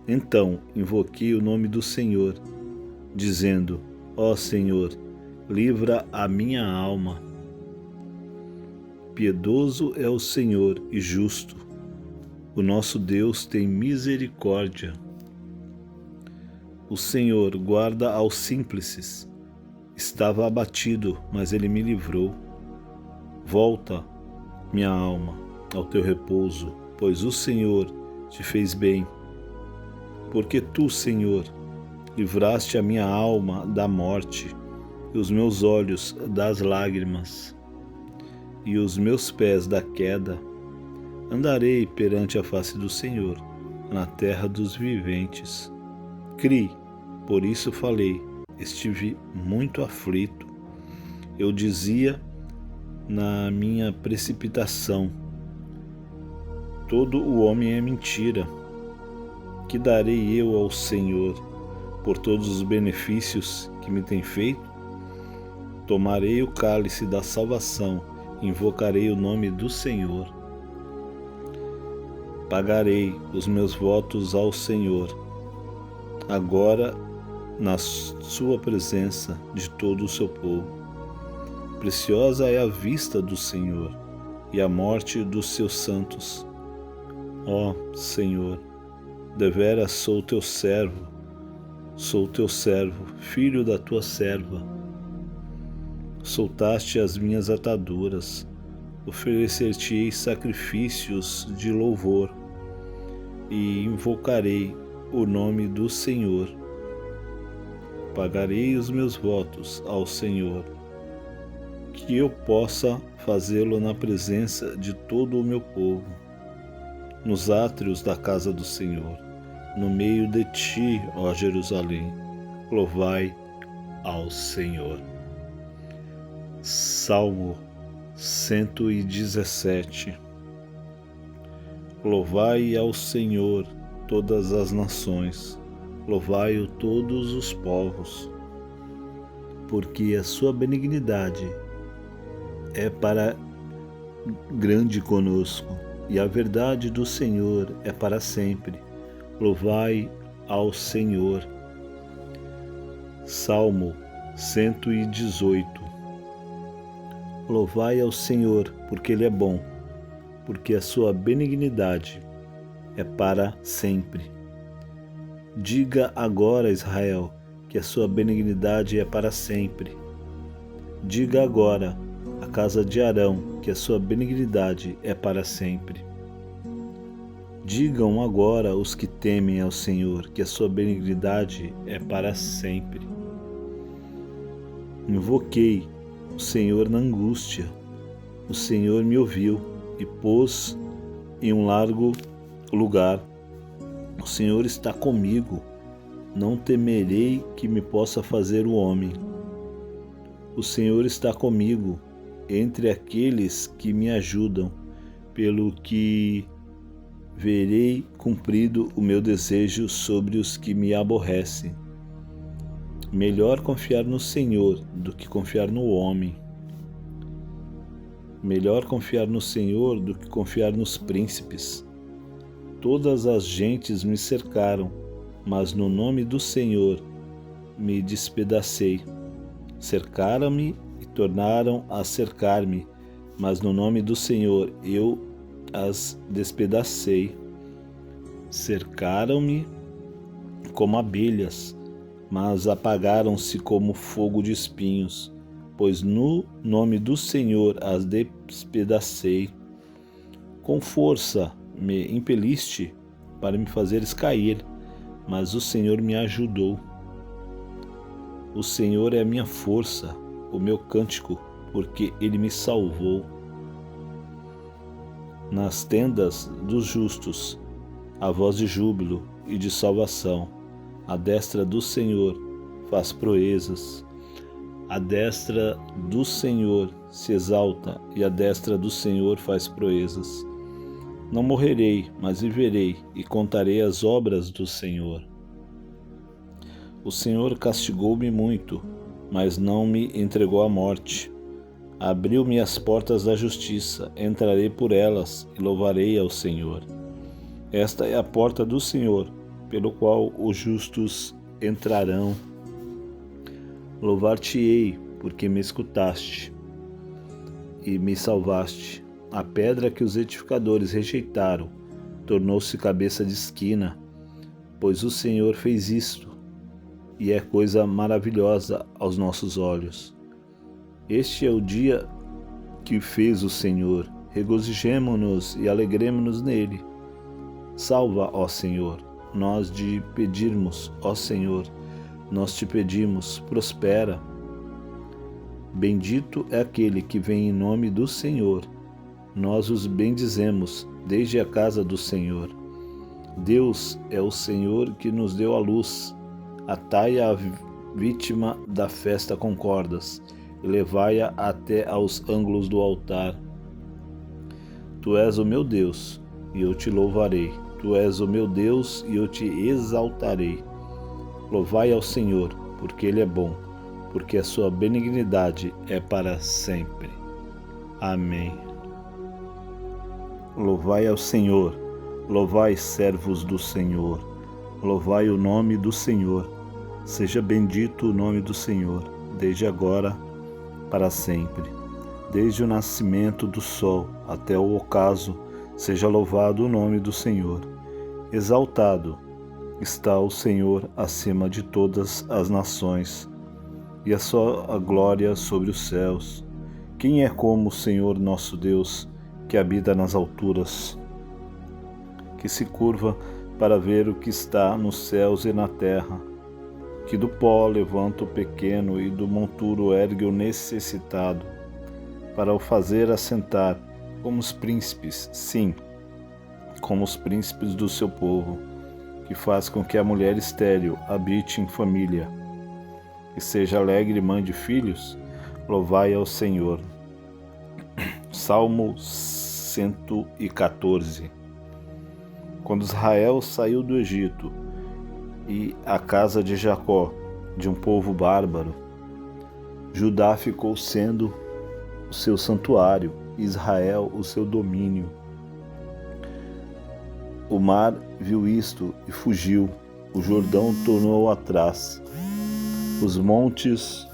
Então invoquei o nome do Senhor, dizendo: ó Senhor, livra a minha alma. Piedoso é o Senhor e justo. O nosso Deus tem misericórdia. O Senhor guarda aos simples. Estava abatido, mas Ele me livrou. Volta, minha alma, ao teu repouso, pois o Senhor te fez bem. Porque tu, Senhor, livraste a minha alma da morte e os meus olhos das lágrimas. e os meus pés da queda, andarei perante a face do Senhor, na terra dos viventes. Criei, por isso falei, estive muito aflito. Eu dizia na minha precipitação: todo o homem é mentira. Que darei eu ao Senhor por todos os benefícios que me tem feito? Tomarei o cálice da salvação, invocarei o nome do Senhor. Pagarei os meus votos ao Senhor, agora na sua presença de todo o seu povo. Preciosa é a vista do Senhor e a morte dos seus santos. Ó Senhor, deveras sou teu servo, filho da tua serva. Soltaste as minhas ataduras, oferecer-te-ei sacrifícios de louvor, e invocarei o nome do Senhor. Pagarei os meus votos ao Senhor, que eu possa fazê-lo na presença de todo o meu povo, nos átrios da casa do Senhor, no meio de ti, ó Jerusalém. Louvai ao Senhor. Salmo 117. Louvai ao Senhor todas as nações, louvai-o todos os povos, porque a sua benignidade é para grande conosco, e a verdade do Senhor é para sempre. Louvai ao Senhor. Salmo 118. Louvai ao Senhor, porque Ele é bom, porque a sua benignidade é para sempre. Diga agora, Israel, que a sua benignidade é para sempre. Diga agora, a casa de Arão, que a sua benignidade é para sempre. Digam agora os que temem ao Senhor, que a sua benignidade é para sempre. Invoquei o Senhor na angústia. O Senhor me ouviu e pôs em um largo lugar. O Senhor está comigo, não temerei que me possa fazer o homem. O Senhor está comigo, entre aqueles que me ajudam, pelo que verei cumprido o meu desejo sobre os que me aborrecem. Melhor confiar no Senhor do que confiar no homem. Melhor confiar no Senhor do que confiar nos príncipes. Todas as gentes me cercaram, mas no nome do Senhor me despedacei. Cercaram-me e tornaram a cercar-me, mas no nome do Senhor eu as despedacei. Cercaram-me como abelhas, mas apagaram-se como fogo de espinhos, pois no nome do Senhor as despedacei. Com força me impeliste para me fazeres cair, mas o Senhor me ajudou. O Senhor é a minha força, o meu cântico, porque Ele me salvou. Nas tendas dos justos, a voz de júbilo e de salvação. A destra do Senhor faz proezas. A destra do Senhor se exalta e a destra do Senhor faz proezas. Não morrerei, mas viverei e contarei as obras do Senhor. O Senhor castigou-me muito, mas não me entregou à morte. Abriu-me as portas da justiça, entrarei por elas e louvarei ao Senhor. Esta é a porta do Senhor, pelo qual os justos entrarão. Louvar-te-ei, porque me escutaste e me salvaste. A pedra que os edificadores rejeitaram tornou-se cabeça de esquina, pois o Senhor fez isto, e é coisa maravilhosa aos nossos olhos. Este é o dia que fez o Senhor, regozijemo-nos e alegremo-nos nele. Salva, ó Senhor, nós te pedimos, ó Senhor, nós te pedimos, prospera. Bendito é aquele que vem em nome do Senhor. Nós os bendizemos desde a casa do Senhor. Deus é o Senhor que nos deu a luz. Atai a vítima da festa com cordas e levai-a até aos ângulos do altar. Tu és o meu Deus, e eu te louvarei. Tu és o meu Deus, e eu te exaltarei. Louvai ao Senhor, porque Ele é bom, porque a sua benignidade é para sempre. Amém. Louvai ao Senhor, louvai, servos do Senhor, louvai o nome do Senhor. Seja bendito o nome do Senhor, desde agora para sempre. Desde o nascimento do sol até o ocaso, seja louvado o nome do Senhor. Exaltado está o Senhor acima de todas as nações, e a sua glória sobre os céus. Quem é como o Senhor nosso Deus, que habita nas alturas, que se curva para ver o que está nos céus e na terra, que do pó levanta o pequeno e do monturo ergue o necessitado, para o fazer assentar como os príncipes, sim, como os príncipes do seu povo, que faz com que a mulher estéril habite em família, e seja alegre e mãe de filhos. Louvai ao Senhor. Salmo 114. Quando Israel saiu do Egito, e a casa de Jacó, de um povo bárbaro, Judá ficou sendo o seu santuário, Israel o seu domínio. O mar viu isto e fugiu, o Jordão tornou atrás. Os montes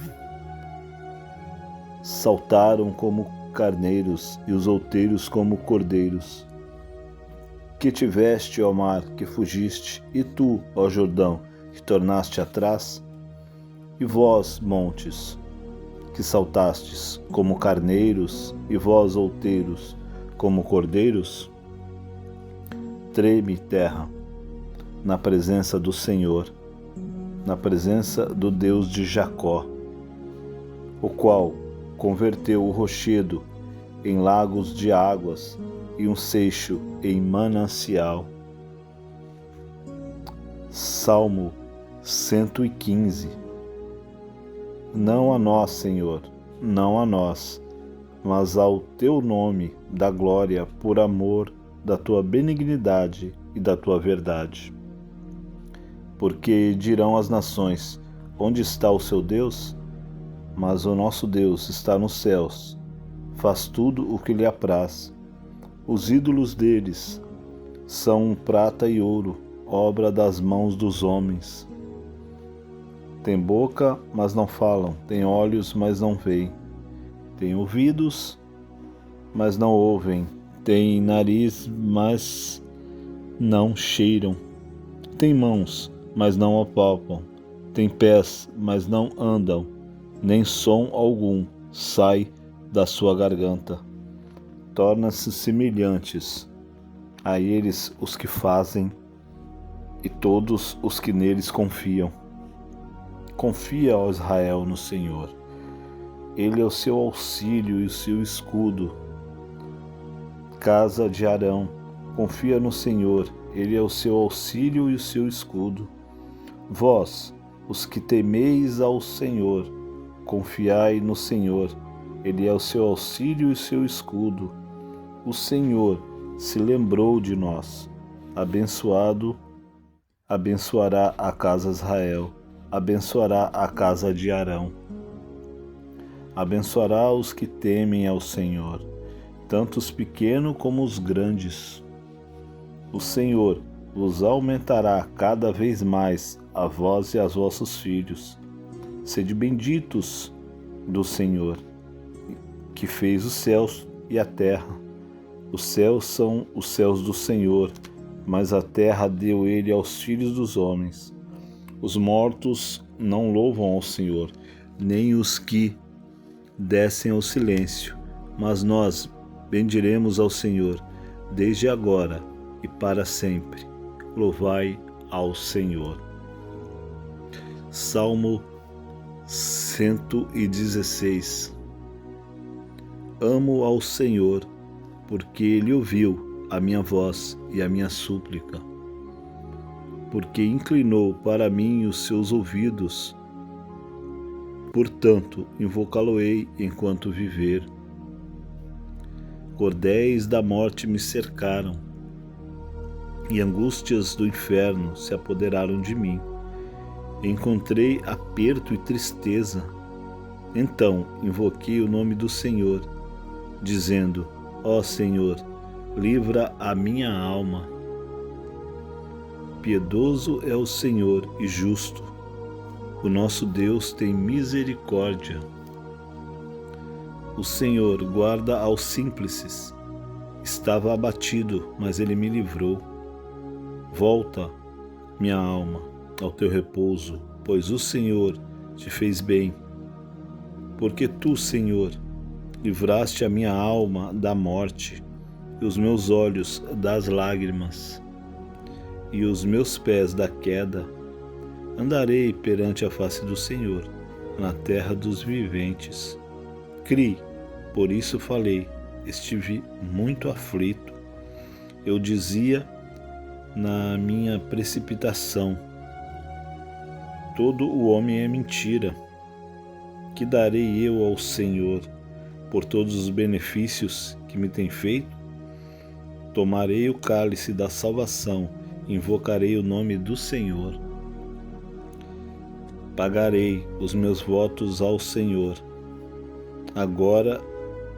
saltaram como carneiros e os outeiros como cordeiros. Que tiveste, ó mar, que fugiste, e tu, ó Jordão, que tornaste atrás? E vós, montes, que saltastes como carneiros, e vós, outeiros, como cordeiros? Treme, terra, na presença do Senhor, na presença do Deus de Jacó, o qual converteu o rochedo em lagos de águas e um seixo em manancial. Salmo 115. Não a nós, Senhor, não a nós, mas ao teu nome dá glória por amor da tua benignidade e da tua verdade. Porque dirão as nações: onde está o seu Deus? Mas o nosso Deus está nos céus, faz tudo o que lhe apraz. Os ídolos deles são prata e ouro, obra das mãos dos homens. Tem boca, mas não falam, tem olhos, mas não veem, tem ouvidos, mas não ouvem, tem nariz, mas não cheiram, tem mãos, mas não apalpam, tem pés, mas não andam, nem som algum sai da sua garganta. Tornam-se semelhantes a eles os que fazem e todos os que neles confiam. Confia, ó Israel, no Senhor. Ele é o seu auxílio e o seu escudo. Casa de Arão, confia no Senhor. Ele é o seu auxílio e o seu escudo. Vós, os que temeis ao Senhor, confiai no Senhor. Ele é o seu auxílio e o seu escudo. O Senhor se lembrou de nós. Abençoará a casa de Israel. Abençoará a casa de Arão. Abençoará os que temem ao Senhor, tanto os pequenos como os grandes. O Senhor vos aumentará cada vez mais a vós e aos vossos filhos. Sede benditos do Senhor, que fez os céus e a terra. Os céus são os céus do Senhor, mas a terra deu ele aos filhos dos homens. Os mortos não louvam ao Senhor, nem os que descem ao silêncio, mas nós bendiremos ao Senhor, desde agora e para sempre. Louvai ao Senhor. Salmo 116. Amo ao Senhor, porque Ele ouviu a minha voz e a minha súplica, porque inclinou para mim os seus ouvidos. Portanto, invocá-lo-ei enquanto viver. Cordéis da morte me cercaram, e angústias do inferno se apoderaram de mim. Encontrei aperto e tristeza. Então invoquei o nome do Senhor, dizendo: ó Senhor, livra a minha alma. Piedoso é o Senhor e justo. O nosso Deus tem misericórdia. O Senhor guarda aos simples. Estava abatido, mas Ele me livrou. Volta, minha alma, ao teu repouso, pois o Senhor te fez bem. Porque tu, Senhor, livraste a minha alma da morte, e os meus olhos das lágrimas, e os meus pés da queda. Andarei perante a face do Senhor, na terra dos viventes. Criei, por isso falei, estive muito aflito. Eu dizia na minha precipitação: todo o homem é mentira. Que darei eu ao Senhor por todos os benefícios que me tem feito? Tomarei o cálice da salvação, invocarei o nome do Senhor. Pagarei os meus votos ao Senhor, agora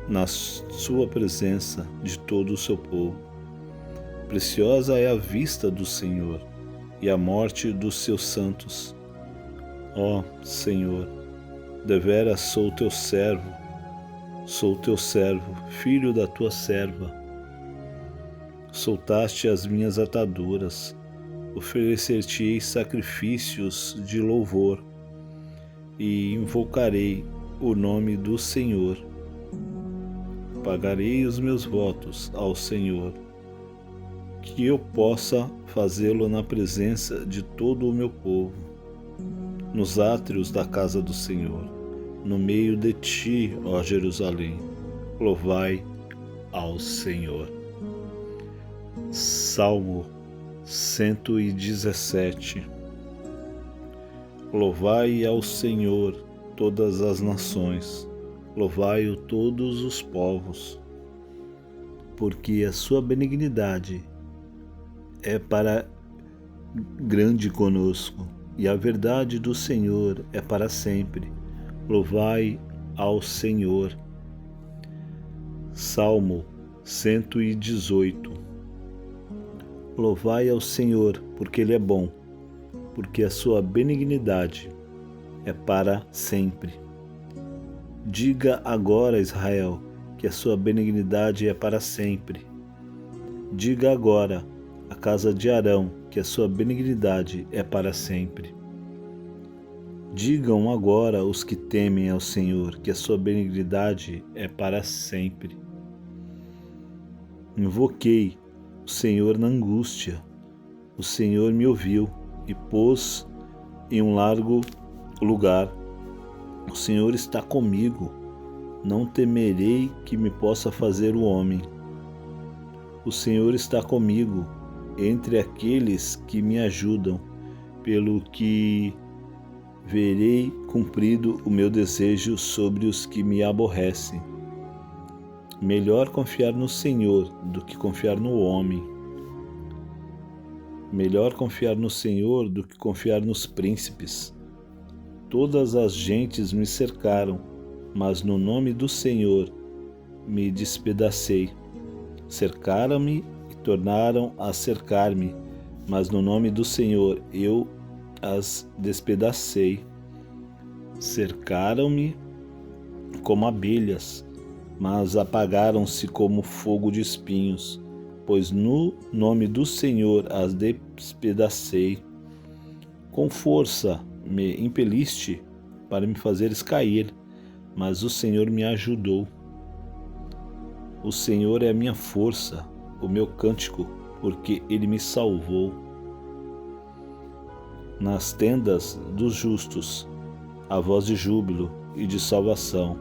na sua presença de todo o seu povo. Preciosa é a vista do Senhor e a morte dos seus santos. Ó Senhor, deveras sou teu servo, filho da tua serva. Soltaste as minhas ataduras, oferecer-te-ei sacrifícios de louvor, e invocarei o nome do Senhor. Pagarei os meus votos ao Senhor, que eu possa fazê-lo na presença de todo o meu povo, nos átrios da casa do Senhor, no meio de ti, ó Jerusalém. Louvai ao Senhor. Salmo 117. Louvai ao Senhor todas as nações, louvai-o todos os povos, porque a sua benignidade é para grande conosco, e a verdade do Senhor é para sempre. Louvai ao Senhor. Salmo 118. Louvai ao Senhor, porque Ele é bom, porque a sua benignidade é para sempre. Diga agora, Israel, que a sua benignidade é para sempre. Diga agora, a casa de Arão, que a sua benignidade é para sempre. Digam agora os que temem ao Senhor, que a sua benignidade é para sempre. Invoquei o Senhor na angústia. O Senhor me ouviu e pôs em um largo lugar. O Senhor está comigo. Não temerei que me possa fazer o homem. O Senhor está comigo entre aqueles que me ajudam, pelo que verei cumprido o meu desejo sobre os que me aborrecem. Melhor confiar no Senhor do que confiar no homem. Melhor confiar no Senhor do que confiar nos príncipes. Todas as gentes me cercaram, mas no nome do Senhor me despedacei. Cercaram-me e tornaram a cercar-me, mas no nome do Senhor eu as despedacei. Cercaram-me como abelhas, mas apagaram-se como fogo de espinhos, pois no nome do Senhor as despedacei. Com força me impeliste para me fazeres cair, mas o Senhor me ajudou. O Senhor é a minha força, o meu cântico, porque Ele me salvou. Nas tendas dos justos a voz de júbilo e de salvação.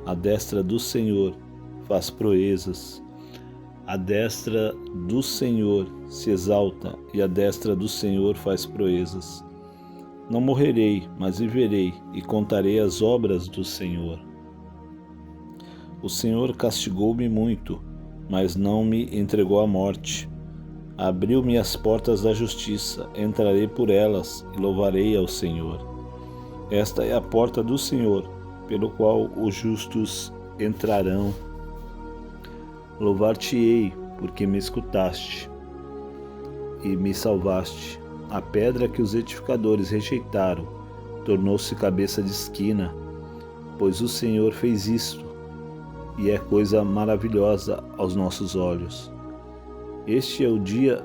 A destra do Senhor faz proezas. A destra do Senhor se exalta e a destra do Senhor faz proezas. Não morrerei, mas viverei e contarei as obras do Senhor. O Senhor castigou-me muito, mas não me entregou à morte. Abriu-me as portas da justiça, entrarei por elas e louvarei ao Senhor. Esta é a porta do Senhor, pelo qual os justos entrarão. Louvar-te-ei, porque me escutaste e me salvaste. A pedra que os edificadores rejeitaram tornou-se cabeça de esquina, pois o Senhor fez isto, e é coisa maravilhosa aos nossos olhos. Este é o dia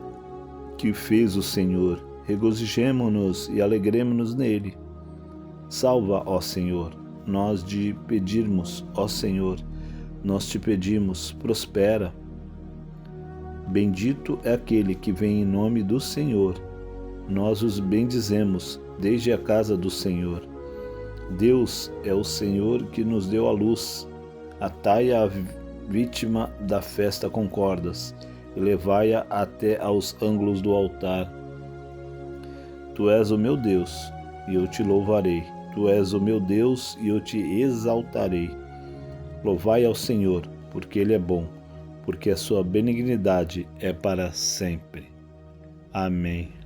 que fez o Senhor, regozijemo-nos e alegremo-nos nele. Salva, ó Senhor, nós te pedirmos, ó Senhor, nós te pedimos, prospera. Bendito é aquele que vem em nome do Senhor. Nós os bendizemos desde a casa do Senhor. Deus é o Senhor que nos deu a luz. Atai a vítima da festa com cordas e levai-a até aos ângulos do altar. Tu és o meu Deus, e eu te louvarei. Tu és o meu Deus, e eu te exaltarei. Louvai ao Senhor, porque Ele é bom, porque a sua benignidade é para sempre. Amém.